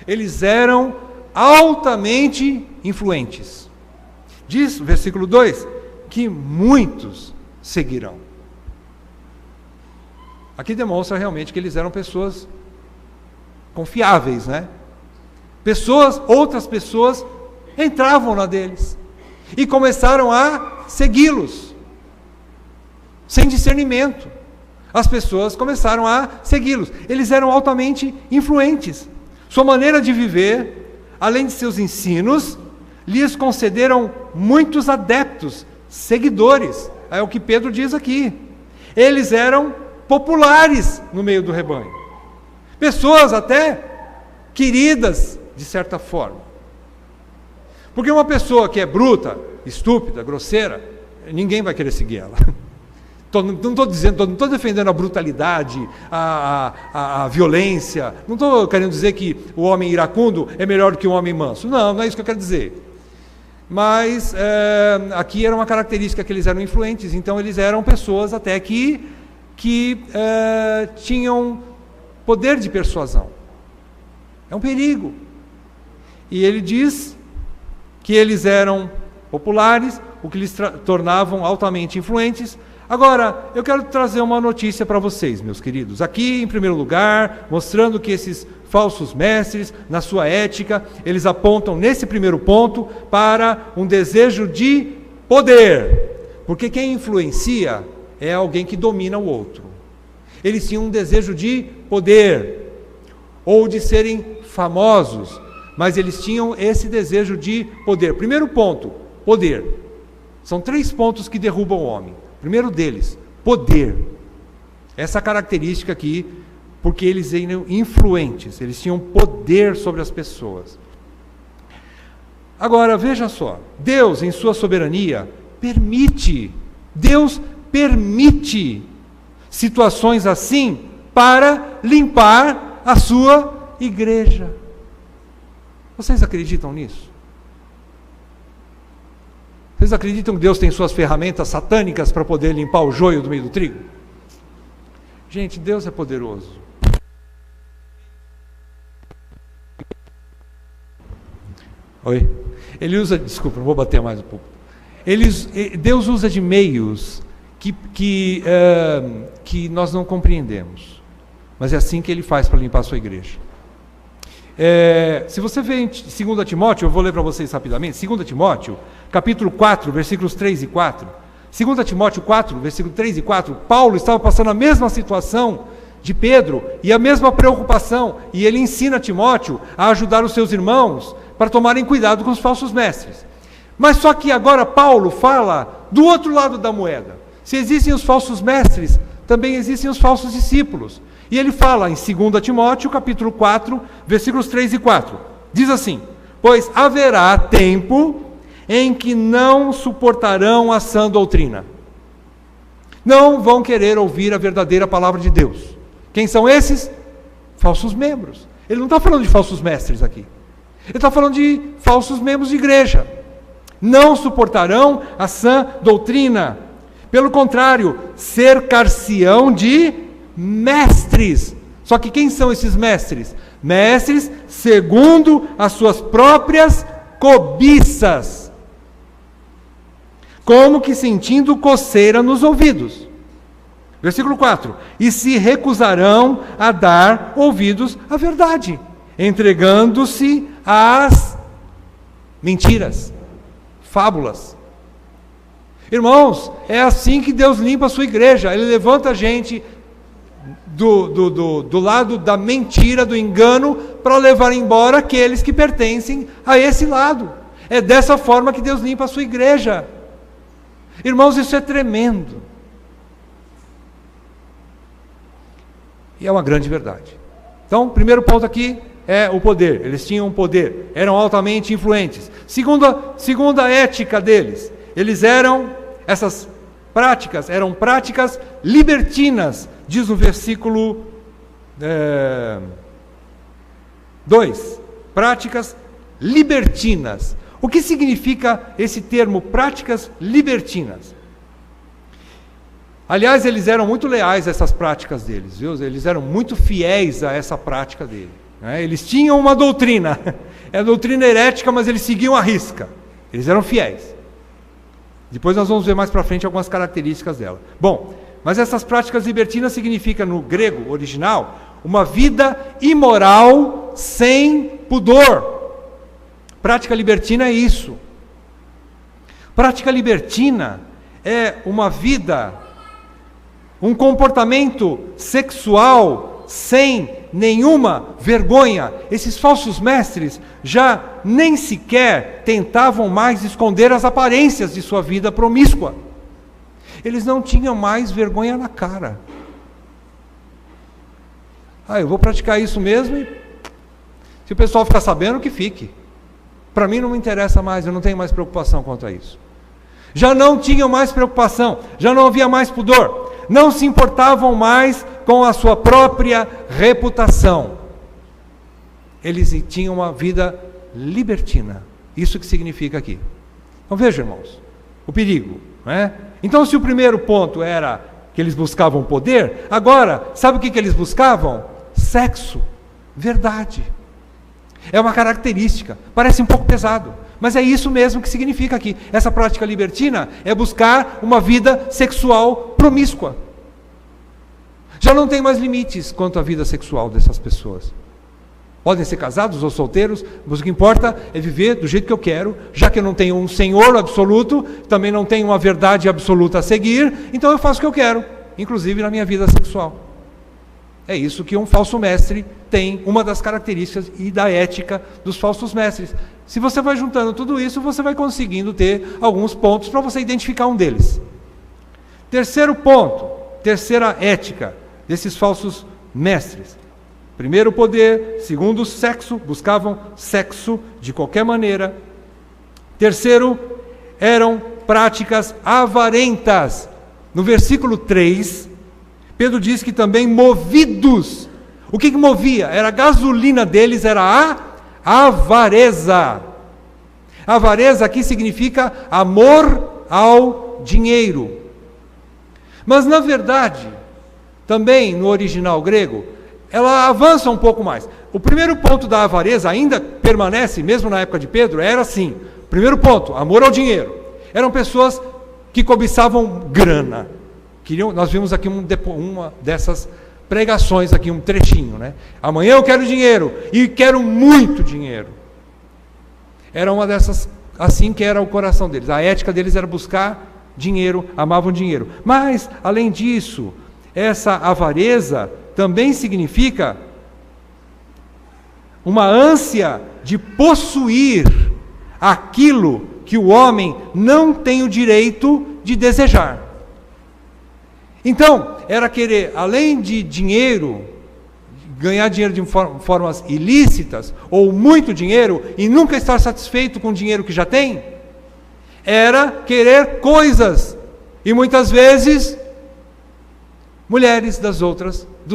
Speaker 1: Eles eram altamente influentes. Diz o versículo 2 que muitos seguirão. Aqui demonstra realmente que eles eram pessoas confiáveis, né? Outras pessoas entravam na deles e começaram a segui-los, sem discernimento. As pessoas começaram a segui-los. Eles eram altamente influentes. Sua maneira de viver, além de seus ensinos, lhes concederam muitos adeptos, seguidores. É o que Pedro diz aqui. Eles eram populares no meio do rebanho. Pessoas até queridas, de certa forma. Porque uma pessoa que é bruta, estúpida, grosseira, ninguém vai querer seguir ela. Não estou defendendo a brutalidade, a violência, não estou querendo dizer que o homem iracundo é melhor do que o homem manso. Não é isso que eu quero dizer. Mas aqui era uma característica que eles eram influentes, então eles eram pessoas até que tinham poder de persuasão. É um perigo. E ele diz que eles eram populares, o que lhes tornavam altamente influentes. Agora, eu quero trazer uma notícia para vocês, meus queridos. Aqui, em primeiro lugar, mostrando que esses falsos mestres, na sua ética, eles apontam nesse primeiro ponto para um desejo de poder. Porque quem influencia é alguém que domina o outro. Eles tinham um desejo de poder, ou de serem famosos, mas eles tinham esse desejo de poder. Primeiro ponto, poder. São 3 pontos que derrubam o homem. Primeiro deles, poder. Essa característica aqui, porque eles eram influentes, eles tinham poder sobre as pessoas. Agora, veja só, Deus, em sua soberania, Deus permite situações assim para limpar a sua igreja. Vocês acreditam nisso? Vocês acreditam que Deus tem suas ferramentas satânicas para poder limpar o joio do meio do trigo? Gente, Deus é poderoso. Oi? Ele usa, desculpa, não vou bater mais um pouco. Deus usa de meios que nós não compreendemos. Mas é assim que Ele faz para limpar a sua igreja. Se você vê em 2 Timóteo, eu vou ler para vocês rapidamente, 2 Timóteo, capítulo 4, versículos 3 e 4. 2 Timóteo 4, versículos 3 e 4, Paulo estava passando a mesma situação de Pedro, e a mesma preocupação, e ele ensina Timóteo a ajudar os seus irmãos para tomarem cuidado com os falsos mestres. Mas só que agora Paulo fala do outro lado da moeda. Se existem os falsos mestres, também existem os falsos discípulos. E ele fala em 2 Timóteo, capítulo 4, versículos 3 e 4. Diz assim: pois haverá tempo em que não suportarão a sã doutrina. Não vão querer ouvir a verdadeira palavra de Deus. Quem são esses? Falsos membros. Ele não está falando de falsos mestres aqui. Ele está falando de falsos membros de igreja. Não suportarão a sã doutrina. Pelo contrário, cercar-se-ão de mestres. Só que quem são esses mestres? Mestres segundo as suas próprias cobiças, como que sentindo coceira nos ouvidos. Versículo 4: e se recusarão a dar ouvidos à verdade, entregando-se às mentiras, fábulas. Irmãos, é assim que Deus limpa a sua igreja. Ele levanta a gente do lado da mentira, do engano, para levar embora aqueles que pertencem a esse lado. É dessa forma que Deus limpa a sua igreja. Irmãos, isso é tremendo. E é uma grande verdade. Então, primeiro ponto aqui é o poder. Eles tinham poder, eram altamente influentes. Segunda ética deles, essas práticas eram práticas libertinas, diz no versículo 2, práticas libertinas. O que significa esse termo, práticas libertinas? Aliás, eles eram muito leais a essas práticas deles, viu? Eles eram muito fiéis a essa prática dele. Né? Eles tinham uma doutrina, é a doutrina herética, mas eles seguiam à risca. Eles eram fiéis. Depois nós vamos ver mais para frente algumas características dela. Bom, mas essas práticas libertinas significam, no grego original, uma vida imoral sem pudor. Prática libertina é isso. Prática libertina é uma vida, um comportamento sexual sem nenhuma vergonha. Esses falsos mestres já nem sequer tentavam mais esconder as aparências de sua vida promíscua. Eles não tinham mais vergonha na cara. Eu vou praticar isso mesmo e se o pessoal ficar sabendo, que fique. Para mim não me interessa mais, eu não tenho mais preocupação quanto a isso. Já não tinham mais preocupação, já não havia mais pudor, não se importavam mais com a sua própria reputação. Eles tinham uma vida libertina. Isso que significa aqui. Então veja, irmãos, o perigo, não é? Então, se o primeiro ponto era que eles buscavam poder, agora, sabe o que eles buscavam? Sexo, verdade. É uma característica, parece um pouco pesado, mas é isso mesmo que significa aqui. Essa prática libertina é buscar uma vida sexual promíscua. Já não tem mais limites quanto à vida sexual dessas pessoas. Podem ser casados ou solteiros, mas o que importa é viver do jeito que eu quero, já que eu não tenho um Senhor absoluto, também não tenho uma verdade absoluta a seguir, então eu faço o que eu quero, inclusive na minha vida sexual. É isso que um falso mestre tem, uma das características e da ética dos falsos mestres. Se você vai juntando tudo isso, você vai conseguindo ter alguns pontos para você identificar um deles. Terceiro ponto, terceira ética desses falsos mestres. Primeiro, poder. Segundo, sexo, buscavam sexo de qualquer maneira. Terceiro, eram práticas avarentas. No versículo 3, Pedro diz que também movidos. O que movia? Era a gasolina deles, era a avareza. Avareza aqui significa amor ao dinheiro. Mas na verdade, também no original grego, ela avança um pouco mais. O primeiro ponto da avareza ainda permanece, mesmo na época de Pedro, era assim. Primeiro ponto, amor ao dinheiro. Eram pessoas que cobiçavam grana. Nós vimos aqui uma dessas pregações, aqui um trechinho, né? Amanhã eu quero dinheiro, e quero muito dinheiro. Era uma dessas, assim que era o coração deles. A ética deles era buscar dinheiro, amavam dinheiro. Mas, além disso, essa avareza também significa uma ânsia de possuir aquilo que o homem não tem o direito de desejar. Então, era querer, além de dinheiro, ganhar dinheiro de formas ilícitas, ou muito dinheiro, e nunca estar satisfeito com o dinheiro que já tem, era querer coisas, e muitas vezes, mulheres dos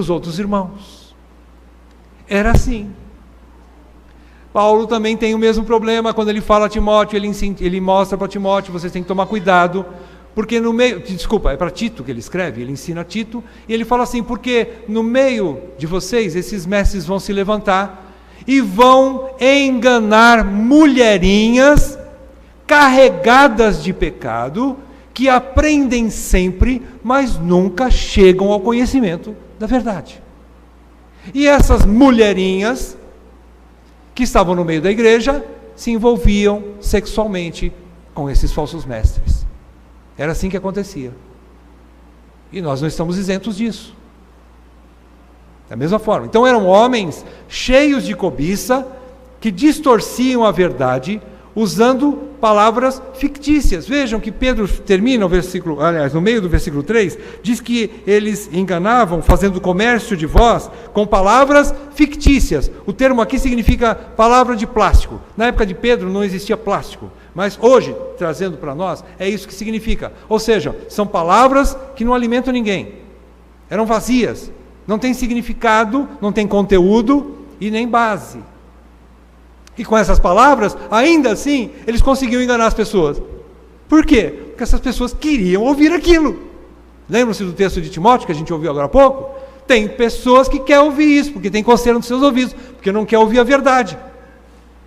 Speaker 1: outros irmãos. Era assim. Paulo também tem o mesmo problema, quando ele fala a Timóteo, ele mostra para Timóteo, vocês têm que tomar cuidado, porque no meio, desculpa, é para Tito que ele escreve, ele ensina a Tito, e ele fala assim, porque no meio de vocês, esses mestres vão se levantar, e vão enganar mulherinhas, carregadas de pecado, que aprendem sempre, mas nunca chegam ao conhecimento da verdade. E essas mulherinhas, que estavam no meio da igreja, se envolviam sexualmente com esses falsos mestres. Era assim que acontecia. E nós não estamos isentos disso. Da mesma forma. Então eram homens cheios de cobiça, que distorciam a verdade, usando palavras fictícias. Vejam que Pedro termina o versículo, aliás, no meio do versículo 3, diz que eles enganavam, fazendo comércio de vós, com palavras fictícias. O termo aqui significa palavra de plástico. Na época de Pedro não existia plástico, mas hoje, trazendo para nós, é isso que significa. Ou seja, são palavras que não alimentam ninguém. Eram vazias, não tem significado, não tem conteúdo e nem base. E com essas palavras, ainda assim, eles conseguiam enganar as pessoas. Por quê? Porque essas pessoas queriam ouvir aquilo. Lembram-se do texto de Timóteo, que a gente ouviu agora há pouco? Tem pessoas que querem ouvir isso, porque tem coceira nos seus ouvidos, porque não quer ouvir a verdade.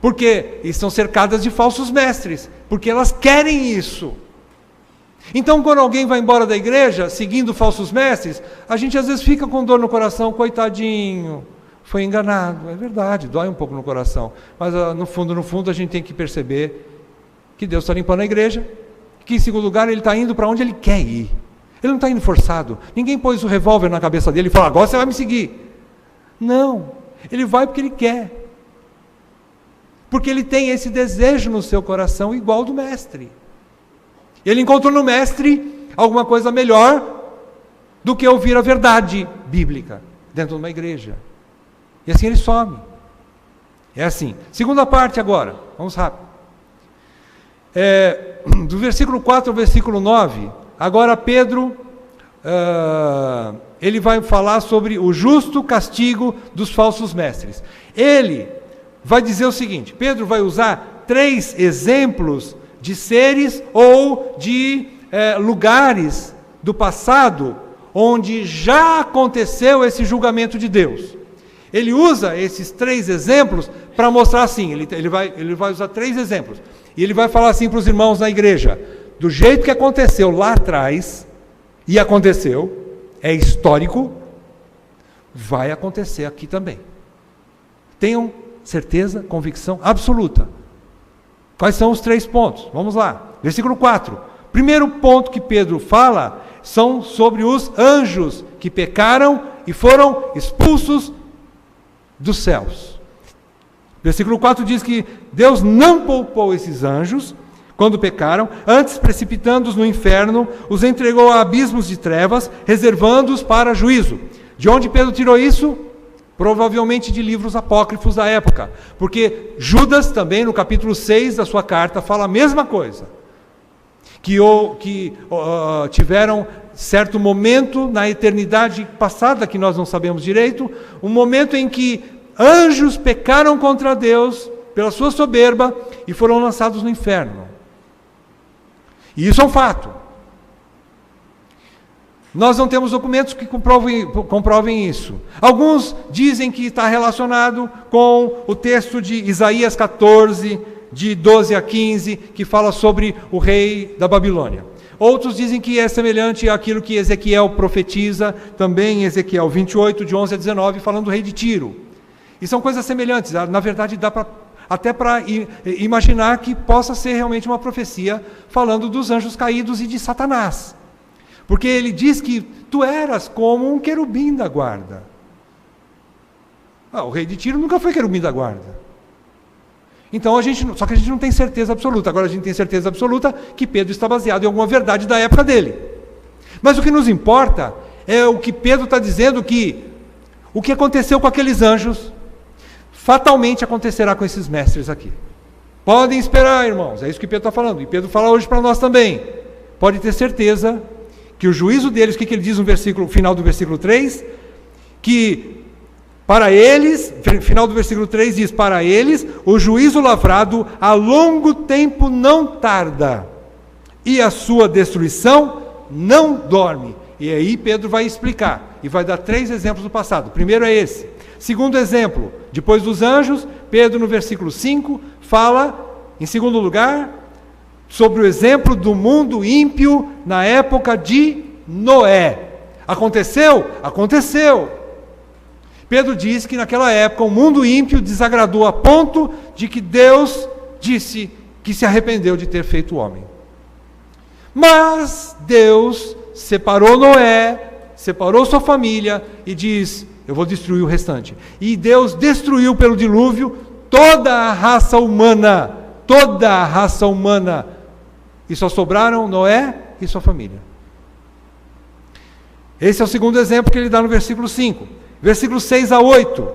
Speaker 1: Porque estão cercadas de falsos mestres, porque elas querem isso. Então, quando alguém vai embora da igreja, seguindo falsos mestres, a gente às vezes fica com dor no coração, coitadinho. Foi enganado, é verdade, dói um pouco no coração, mas no fundo a gente tem que perceber que Deus está limpando a igreja, que em segundo lugar ele está indo para onde ele quer ir, ele não está indo forçado, ninguém pôs o revólver na cabeça dele e falou, agora você vai me seguir. Não, ele vai porque ele quer, porque ele tem esse desejo no seu coração igual do mestre, ele encontrou no mestre alguma coisa melhor do que ouvir a verdade bíblica dentro de uma igreja. E assim ele some. É assim. Segunda parte agora. Vamos rápido. Do versículo 4 ao versículo 9. Agora Pedro, ele vai falar sobre o justo castigo dos falsos mestres. Ele vai dizer o seguinte. Pedro vai usar 3 exemplos de seres ou de lugares do passado onde já aconteceu esse julgamento de Deus. Ele usa esses 3 exemplos para mostrar assim, ele vai usar 3 exemplos, e ele vai falar assim para os irmãos na igreja, do jeito que aconteceu lá atrás, e aconteceu, é histórico, vai acontecer aqui também. Tenham certeza, convicção absoluta. Quais são os 3 pontos? Vamos lá, versículo 4. Primeiro ponto que Pedro fala, são sobre os anjos que pecaram e foram expulsos dos céus. Versículo 4 diz que Deus não poupou esses anjos quando pecaram, antes precipitando-os no inferno, os entregou a abismos de trevas, reservando-os para juízo. De onde Pedro tirou isso? Provavelmente de livros apócrifos da época, porque Judas também no capítulo 6 da sua carta fala a mesma coisa. que tiveram certo momento na eternidade passada, que nós não sabemos direito, um momento em que anjos pecaram contra Deus pela sua soberba e foram lançados no inferno. E isso é um fato. Nós não temos documentos que comprovem isso. Alguns dizem que está relacionado com o texto de Isaías 14, de 12 a 15, que fala sobre o rei da Babilônia. Outros dizem que é semelhante àquilo que Ezequiel profetiza, também em Ezequiel 28, de 11 a 19, falando do rei de Tiro. E são coisas semelhantes. Na verdade, dá até para imaginar que possa ser realmente uma profecia falando dos anjos caídos e de Satanás. Porque ele diz que tu eras como um querubim da guarda. O rei de Tiro nunca foi querubim da guarda. Então só que a gente não tem certeza absoluta. Agora a gente tem certeza absoluta que Pedro está baseado em alguma verdade da época dele. Mas o que nos importa é o que Pedro está dizendo, que o que aconteceu com aqueles anjos fatalmente acontecerá com esses mestres aqui. Podem esperar, irmãos, é isso que Pedro está falando. E Pedro fala hoje para nós também. Pode ter certeza que o juízo deles, o que ele diz no final do versículo 3? Que para eles, final do versículo 3 diz, para eles o juízo lavrado a longo tempo não tarda, e a sua destruição não dorme. E aí Pedro vai explicar, e vai dar 3 exemplos do passado. Primeiro é esse. Segundo exemplo, depois dos anjos, Pedro no versículo 5 fala, em segundo lugar, sobre o exemplo do mundo ímpio na época de Noé. Aconteceu? Aconteceu. Pedro diz que naquela época o mundo ímpio desagradou a ponto de que Deus disse que se arrependeu de ter feito o homem. Mas Deus separou Noé, separou sua família e diz, eu vou destruir o restante. E Deus destruiu pelo dilúvio toda a raça humana, e só sobraram Noé e sua família. Esse é o segundo exemplo que ele dá no versículo 5. Versículo 6 a 8,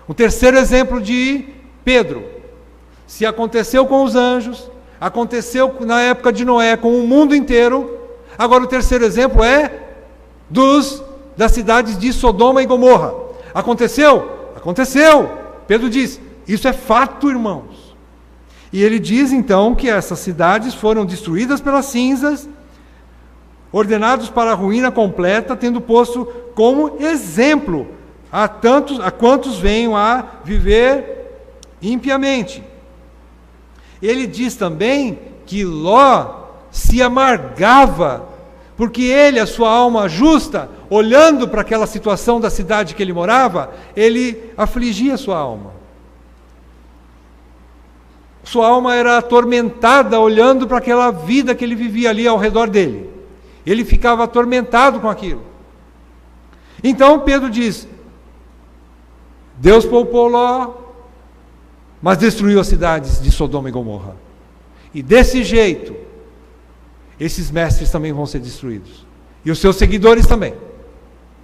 Speaker 1: o terceiro exemplo de Pedro. Se aconteceu com os anjos, aconteceu na época de Noé com o mundo inteiro, agora o terceiro exemplo é das cidades de Sodoma e Gomorra. Aconteceu? Aconteceu. Pedro diz, isso é fato, irmãos. E ele diz então que essas cidades foram destruídas pelas cinzas, ordenados para a ruína completa, tendo posto como exemplo a quantos venham a viver impiamente. Ele diz também que Ló se amargava, porque ele, a sua alma justa, olhando para aquela situação da cidade que ele morava, ele afligia a sua alma. Sua alma era atormentada olhando para aquela vida que ele vivia ali ao redor dele. Ele ficava atormentado com aquilo. Então Pedro diz, Deus poupou Ló, mas destruiu as cidades de Sodoma e Gomorra. E desse jeito, esses mestres também vão ser destruídos. E os seus seguidores também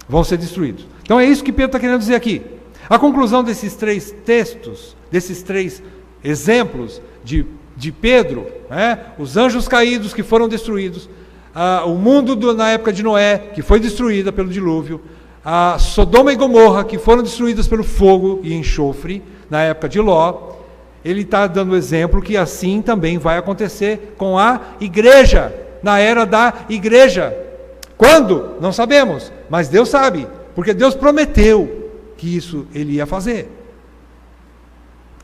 Speaker 1: vão ser destruídos. Então é isso que Pedro está querendo dizer aqui. A conclusão desses 3 textos, desses 3 exemplos de Pedro, os anjos caídos que foram destruídos, o mundo na época de Noé, que foi destruída pelo dilúvio, a Sodoma e Gomorra, que foram destruídas pelo fogo e enxofre, na época de Ló, ele está dando exemplo que assim também vai acontecer com a igreja, na era da igreja. Quando? Não sabemos, mas Deus sabe, porque Deus prometeu que isso ele ia fazer.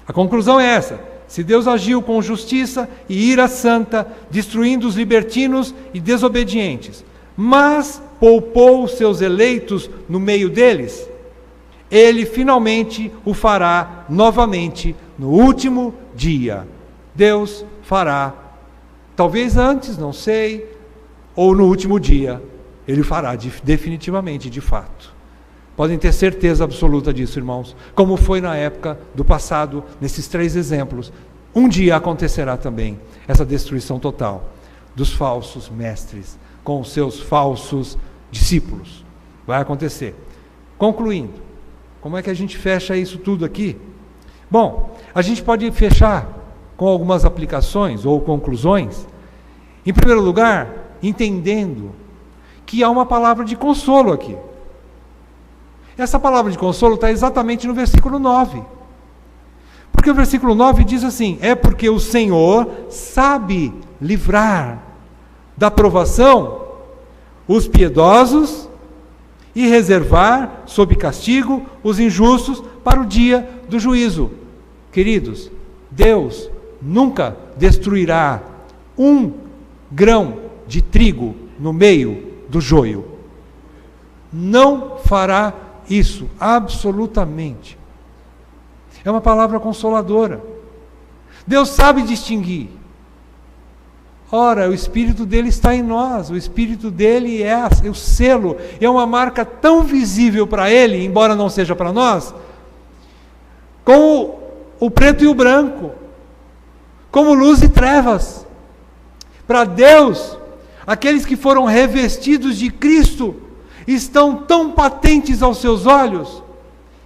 Speaker 1: A conclusão é essa: se Deus agiu com justiça e ira santa, destruindo os libertinos e desobedientes, mas poupou os seus eleitos no meio deles, ele finalmente o fará novamente no último dia. Deus fará, talvez antes, não sei, ou no último dia, ele fará definitivamente, de fato. Podem ter certeza absoluta disso, irmãos. Como foi na época do passado, nesses 3 exemplos, um dia acontecerá também essa destruição total dos falsos mestres com os seus falsos discípulos. Vai acontecer. Concluindo, como é que a gente fecha isso tudo aqui? Bom, a gente pode fechar com algumas aplicações ou conclusões, Em primeiro lugar, entendendo que há uma palavra de consolo aqui. Essa palavra de consolo está exatamente no versículo 9. Porque o versículo 9 diz assim: é porque o Senhor sabe livrar da provação os piedosos e reservar sob castigo os injustos para o dia do juízo. Queridos, Deus nunca destruirá um grão de trigo no meio do joio. Não fará isso, absolutamente. É uma palavra consoladora. Deus sabe distinguir. Ora, o Espírito dele está em nós, o Espírito dele é o selo, é uma marca tão visível para ele, embora não seja para nós, como o preto e o branco, como luz e trevas. Para Deus, aqueles que foram revestidos de Cristo estão tão patentes aos seus olhos,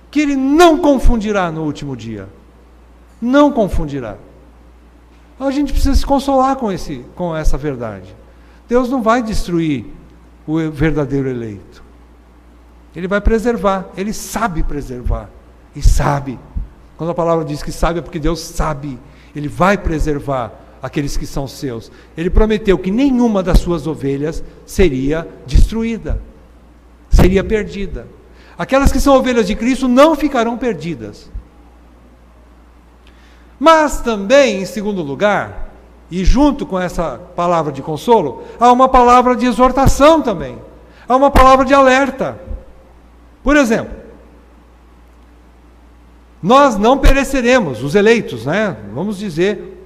Speaker 1: que ele não confundirá no último dia. Não confundirá. A gente precisa se consolar com essa verdade. Deus não vai destruir o verdadeiro eleito. Ele vai preservar. Ele sabe preservar. E sabe. Quando a palavra diz que sabe, é porque Deus sabe. Ele vai preservar aqueles que são seus. Ele prometeu que nenhuma das suas ovelhas seria destruída. Seria perdida. Aquelas que são ovelhas de Cristo não ficarão perdidas. Mas também, em segundo lugar, e junto com essa palavra de consolo, há uma palavra de exortação também. Há uma palavra de alerta. Por exemplo, nós não pereceremos, os eleitos, né? Vamos dizer,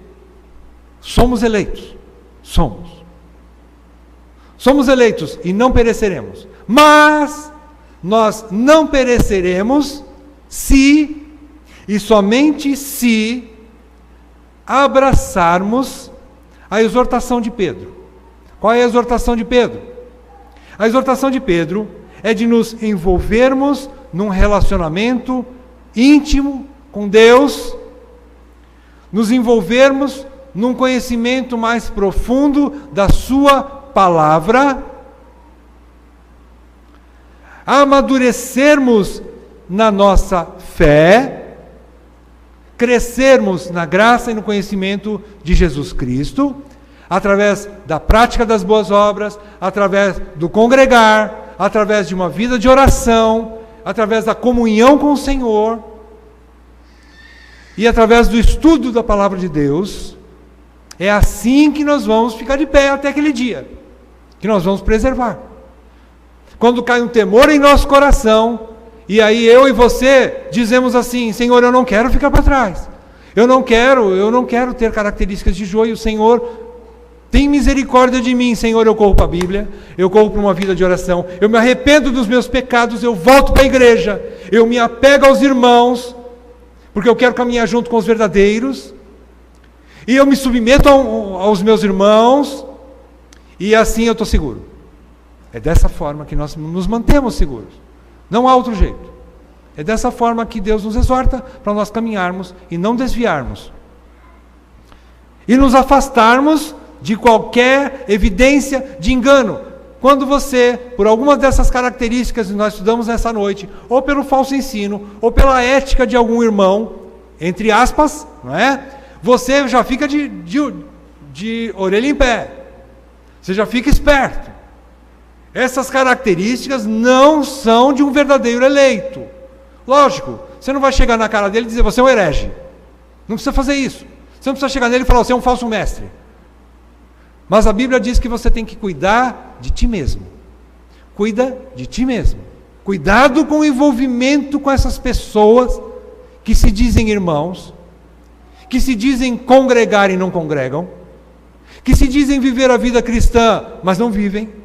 Speaker 1: somos eleitos. Somos eleitos e não pereceremos. Mas nós não pereceremos se, e somente se, abraçarmos a exortação de Pedro. Qual é a exortação de Pedro? A exortação de Pedro é de nos envolvermos num relacionamento íntimo com Deus, nos envolvermos num conhecimento mais profundo da sua palavra, amadurecermos na nossa fé, crescermos na graça e no conhecimento de Jesus Cristo, através da prática das boas obras, através do congregar, através de uma vida de oração, através da comunhão com o Senhor, e através do estudo da palavra de Deus. É assim que nós vamos ficar de pé até aquele dia, que nós vamos preservar. Quando cai um temor em nosso coração, e aí eu e você dizemos assim: Senhor, eu não quero ficar para trás, eu não quero ter características de joio. Senhor, tem misericórdia de mim. Senhor, eu corro para a Bíblia, eu corro para uma vida de oração, eu me arrependo dos meus pecados, eu volto para a igreja, eu me apego aos irmãos, porque eu quero caminhar junto com os verdadeiros, e eu me submeto aos meus irmãos, e assim eu estou seguro. É dessa forma que nós nos mantemos seguros. Não há outro jeito. É dessa forma que Deus nos exorta para nós caminharmos e não desviarmos. E nos afastarmos de qualquer evidência de engano. Quando você, por alguma dessas características que nós estudamos nessa noite, ou pelo falso ensino, ou pela ética de algum irmão, entre aspas, não é? Você já fica de orelha em pé. Você já fica esperto. Essas características não são de um verdadeiro eleito. Lógico, você não vai chegar na cara dele e dizer: você é um herege. Não precisa fazer isso. Você não precisa chegar nele e falar: você é um falso mestre. Mas a Bíblia diz que você tem que cuidar de ti mesmo. Cuida de ti mesmo. Cuidado com o envolvimento com essas pessoas que se dizem irmãos, que se dizem congregar e não congregam, que se dizem viver a vida cristã, mas não vivem.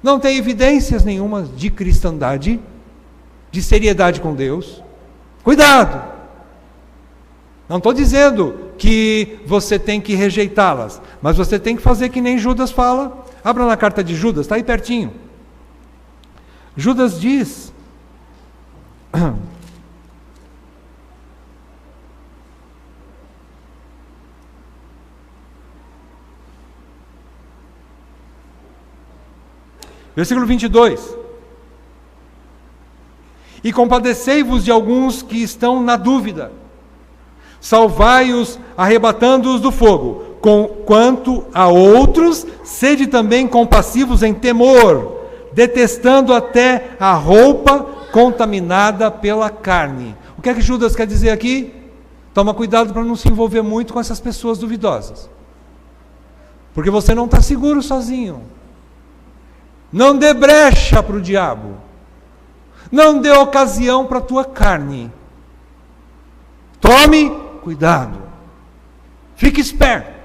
Speaker 1: Não tem evidências nenhuma de cristandade, de seriedade com Deus. Cuidado! Não estou dizendo que você tem que rejeitá-las, mas você tem que fazer que nem Judas fala. Abra na carta de Judas, está aí pertinho. Judas diz: Versículo 22. E compadecei-vos de alguns que estão na dúvida. Salvai-os, arrebatando-os do fogo. Quanto a outros, sede também compassivos em temor, detestando até a roupa contaminada pela carne. O que é que Judas quer dizer aqui? Toma cuidado para não se envolver muito com essas pessoas duvidosas. Porque você não está seguro sozinho. Não dê brecha para o diabo. Não dê ocasião para a tua carne. Tome cuidado. Fique esperto.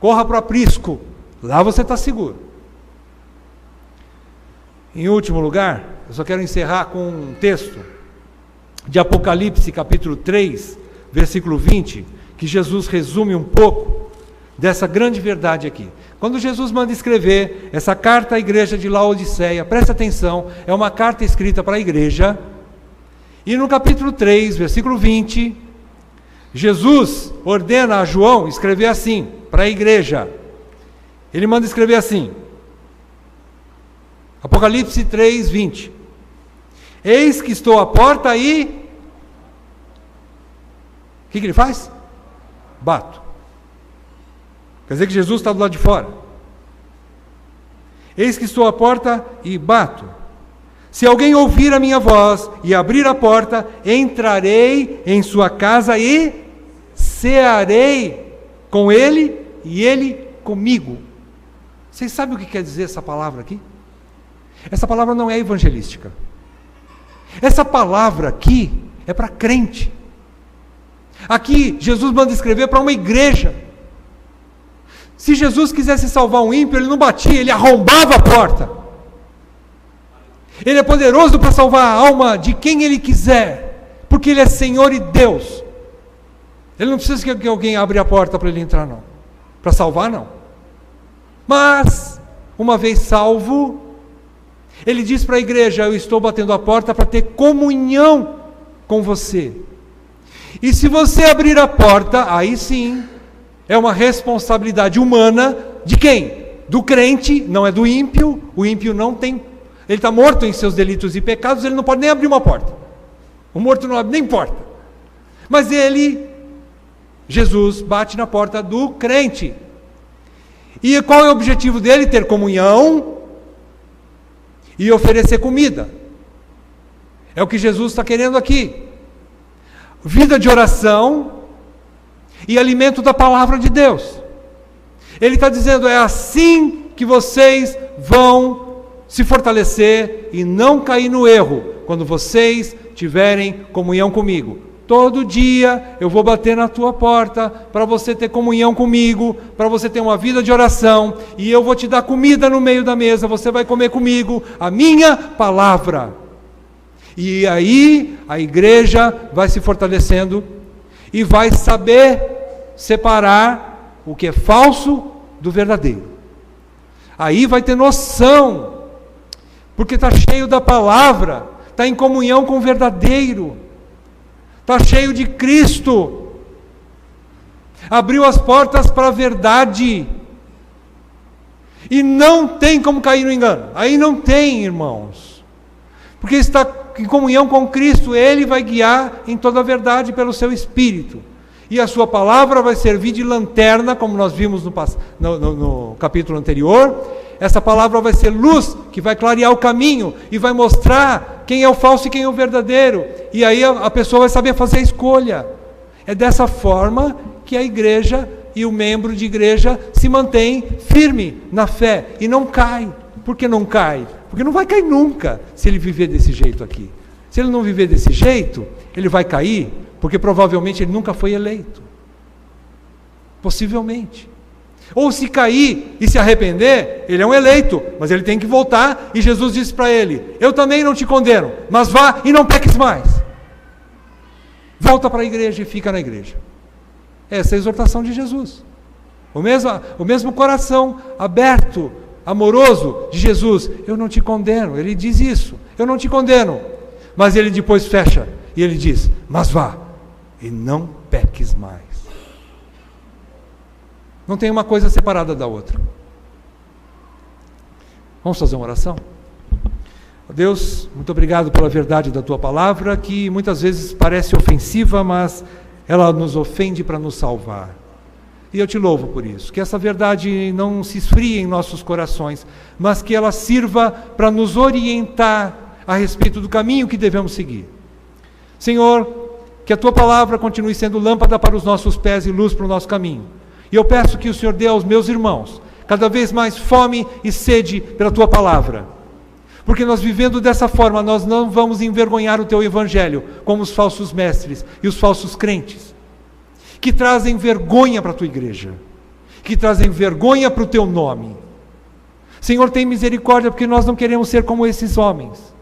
Speaker 1: Corra para o aprisco. Lá você está seguro. Em último lugar, eu só quero encerrar com um texto de Apocalipse, capítulo 3, versículo 20, que Jesus resume um pouco dessa grande verdade aqui. Quando Jesus manda escrever essa carta à igreja de Laodiceia, presta atenção, é uma carta escrita para a igreja, e no capítulo 3, versículo 20, Jesus ordena a João escrever assim, para a igreja. Ele manda escrever assim, Apocalipse 3, 20. Eis que estou à porta e... O que ele faz? Bato. Quer dizer que Jesus está do lado de fora. Eis que estou à porta e bato. Se alguém ouvir a minha voz e abrir a porta, entrarei em sua casa e cearei com ele e ele comigo. Vocês sabem o que quer dizer essa palavra aqui? Essa palavra não é evangelística. Essa palavra aqui é para crente. Aqui Jesus manda escrever para uma igreja. Se Jesus quisesse salvar um ímpio, ele não batia, ele arrombava a porta. Ele é poderoso para salvar a alma de quem ele quiser, porque ele é Senhor e Deus. Ele não precisa que alguém abra a porta para ele entrar, não. Para salvar, não. Mas, uma vez salvo, ele diz para a igreja: eu estou batendo a porta para ter comunhão com você. E se você abrir a porta, aí sim, é uma responsabilidade humana de quem? Do crente, não é do ímpio. O ímpio não tem, ele está morto em seus delitos e pecados, ele não pode nem abrir uma porta. O morto não abre nem porta. Mas ele, Jesus, bate na porta do crente. E qual é o objetivo dele? Ter comunhão e oferecer comida. É o que Jesus está querendo aqui. Vida de oração e alimento da palavra de Deus. Ele está dizendo: é assim que vocês vão se fortalecer e não cair no erro, quando vocês tiverem comunhão comigo. Todo dia eu vou bater na tua porta para você ter comunhão comigo, para você ter uma vida de oração, e eu vou te dar comida no meio da mesa, você vai comer comigo a minha palavra. E aí a igreja vai se fortalecendo e vai saber separar o que é falso do verdadeiro. Aí vai ter noção, porque está cheio da palavra, está em comunhão com o verdadeiro, está cheio de Cristo, abriu as portas para a verdade, e não tem como cair no engano. Aí não tem, irmãos, porque está em comunhão com Cristo. Ele vai guiar em toda a verdade pelo seu Espírito, e a sua palavra vai servir de lanterna, como nós vimos no capítulo anterior. Essa palavra vai ser luz, que vai clarear o caminho, e vai mostrar quem é o falso e quem é o verdadeiro, e aí a pessoa vai saber fazer a escolha. É dessa forma que a igreja e o membro de igreja se mantém firme na fé, e não cai. Por que não cai? Porque não vai cair nunca, se ele viver desse jeito aqui. Se ele não viver desse jeito, ele vai cair, porque provavelmente ele nunca foi eleito. Possivelmente. Ou se cair e se arrepender, ele é um eleito, mas ele tem que voltar, e Jesus disse para ele: eu também não te condeno, mas vá e não peques mais. Volta para a igreja e fica na igreja. Essa é a exortação de Jesus. O mesmo coração aberto, amoroso de Jesus: eu não te condeno. Ele diz isso: eu não te condeno. Mas ele depois fecha e ele diz: mas vá e não peques mais. Não tem uma coisa separada da outra. Vamos fazer uma oração? Deus, muito obrigado pela verdade da Tua palavra, que muitas vezes parece ofensiva, mas ela nos ofende para nos salvar. E eu te louvo por isso, que essa verdade não se esfrie em nossos corações, mas que ela sirva para nos orientar a respeito do caminho que devemos seguir. Senhor, que a Tua palavra continue sendo lâmpada para os nossos pés e luz para o nosso caminho. E eu peço que o Senhor dê aos meus irmãos cada vez mais fome e sede pela Tua palavra. Porque nós vivendo dessa forma, nós não vamos envergonhar o Teu Evangelho, como os falsos mestres e os falsos crentes, que trazem vergonha para a Tua igreja, que trazem vergonha para o Teu nome. Senhor, tem misericórdia, porque nós não queremos ser como esses homens.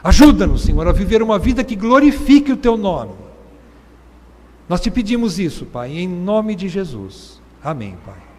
Speaker 1: Ajuda-nos, Senhor, a viver uma vida que glorifique o Teu nome. Nós Te pedimos isso, Pai, em nome de Jesus. Amém, Pai.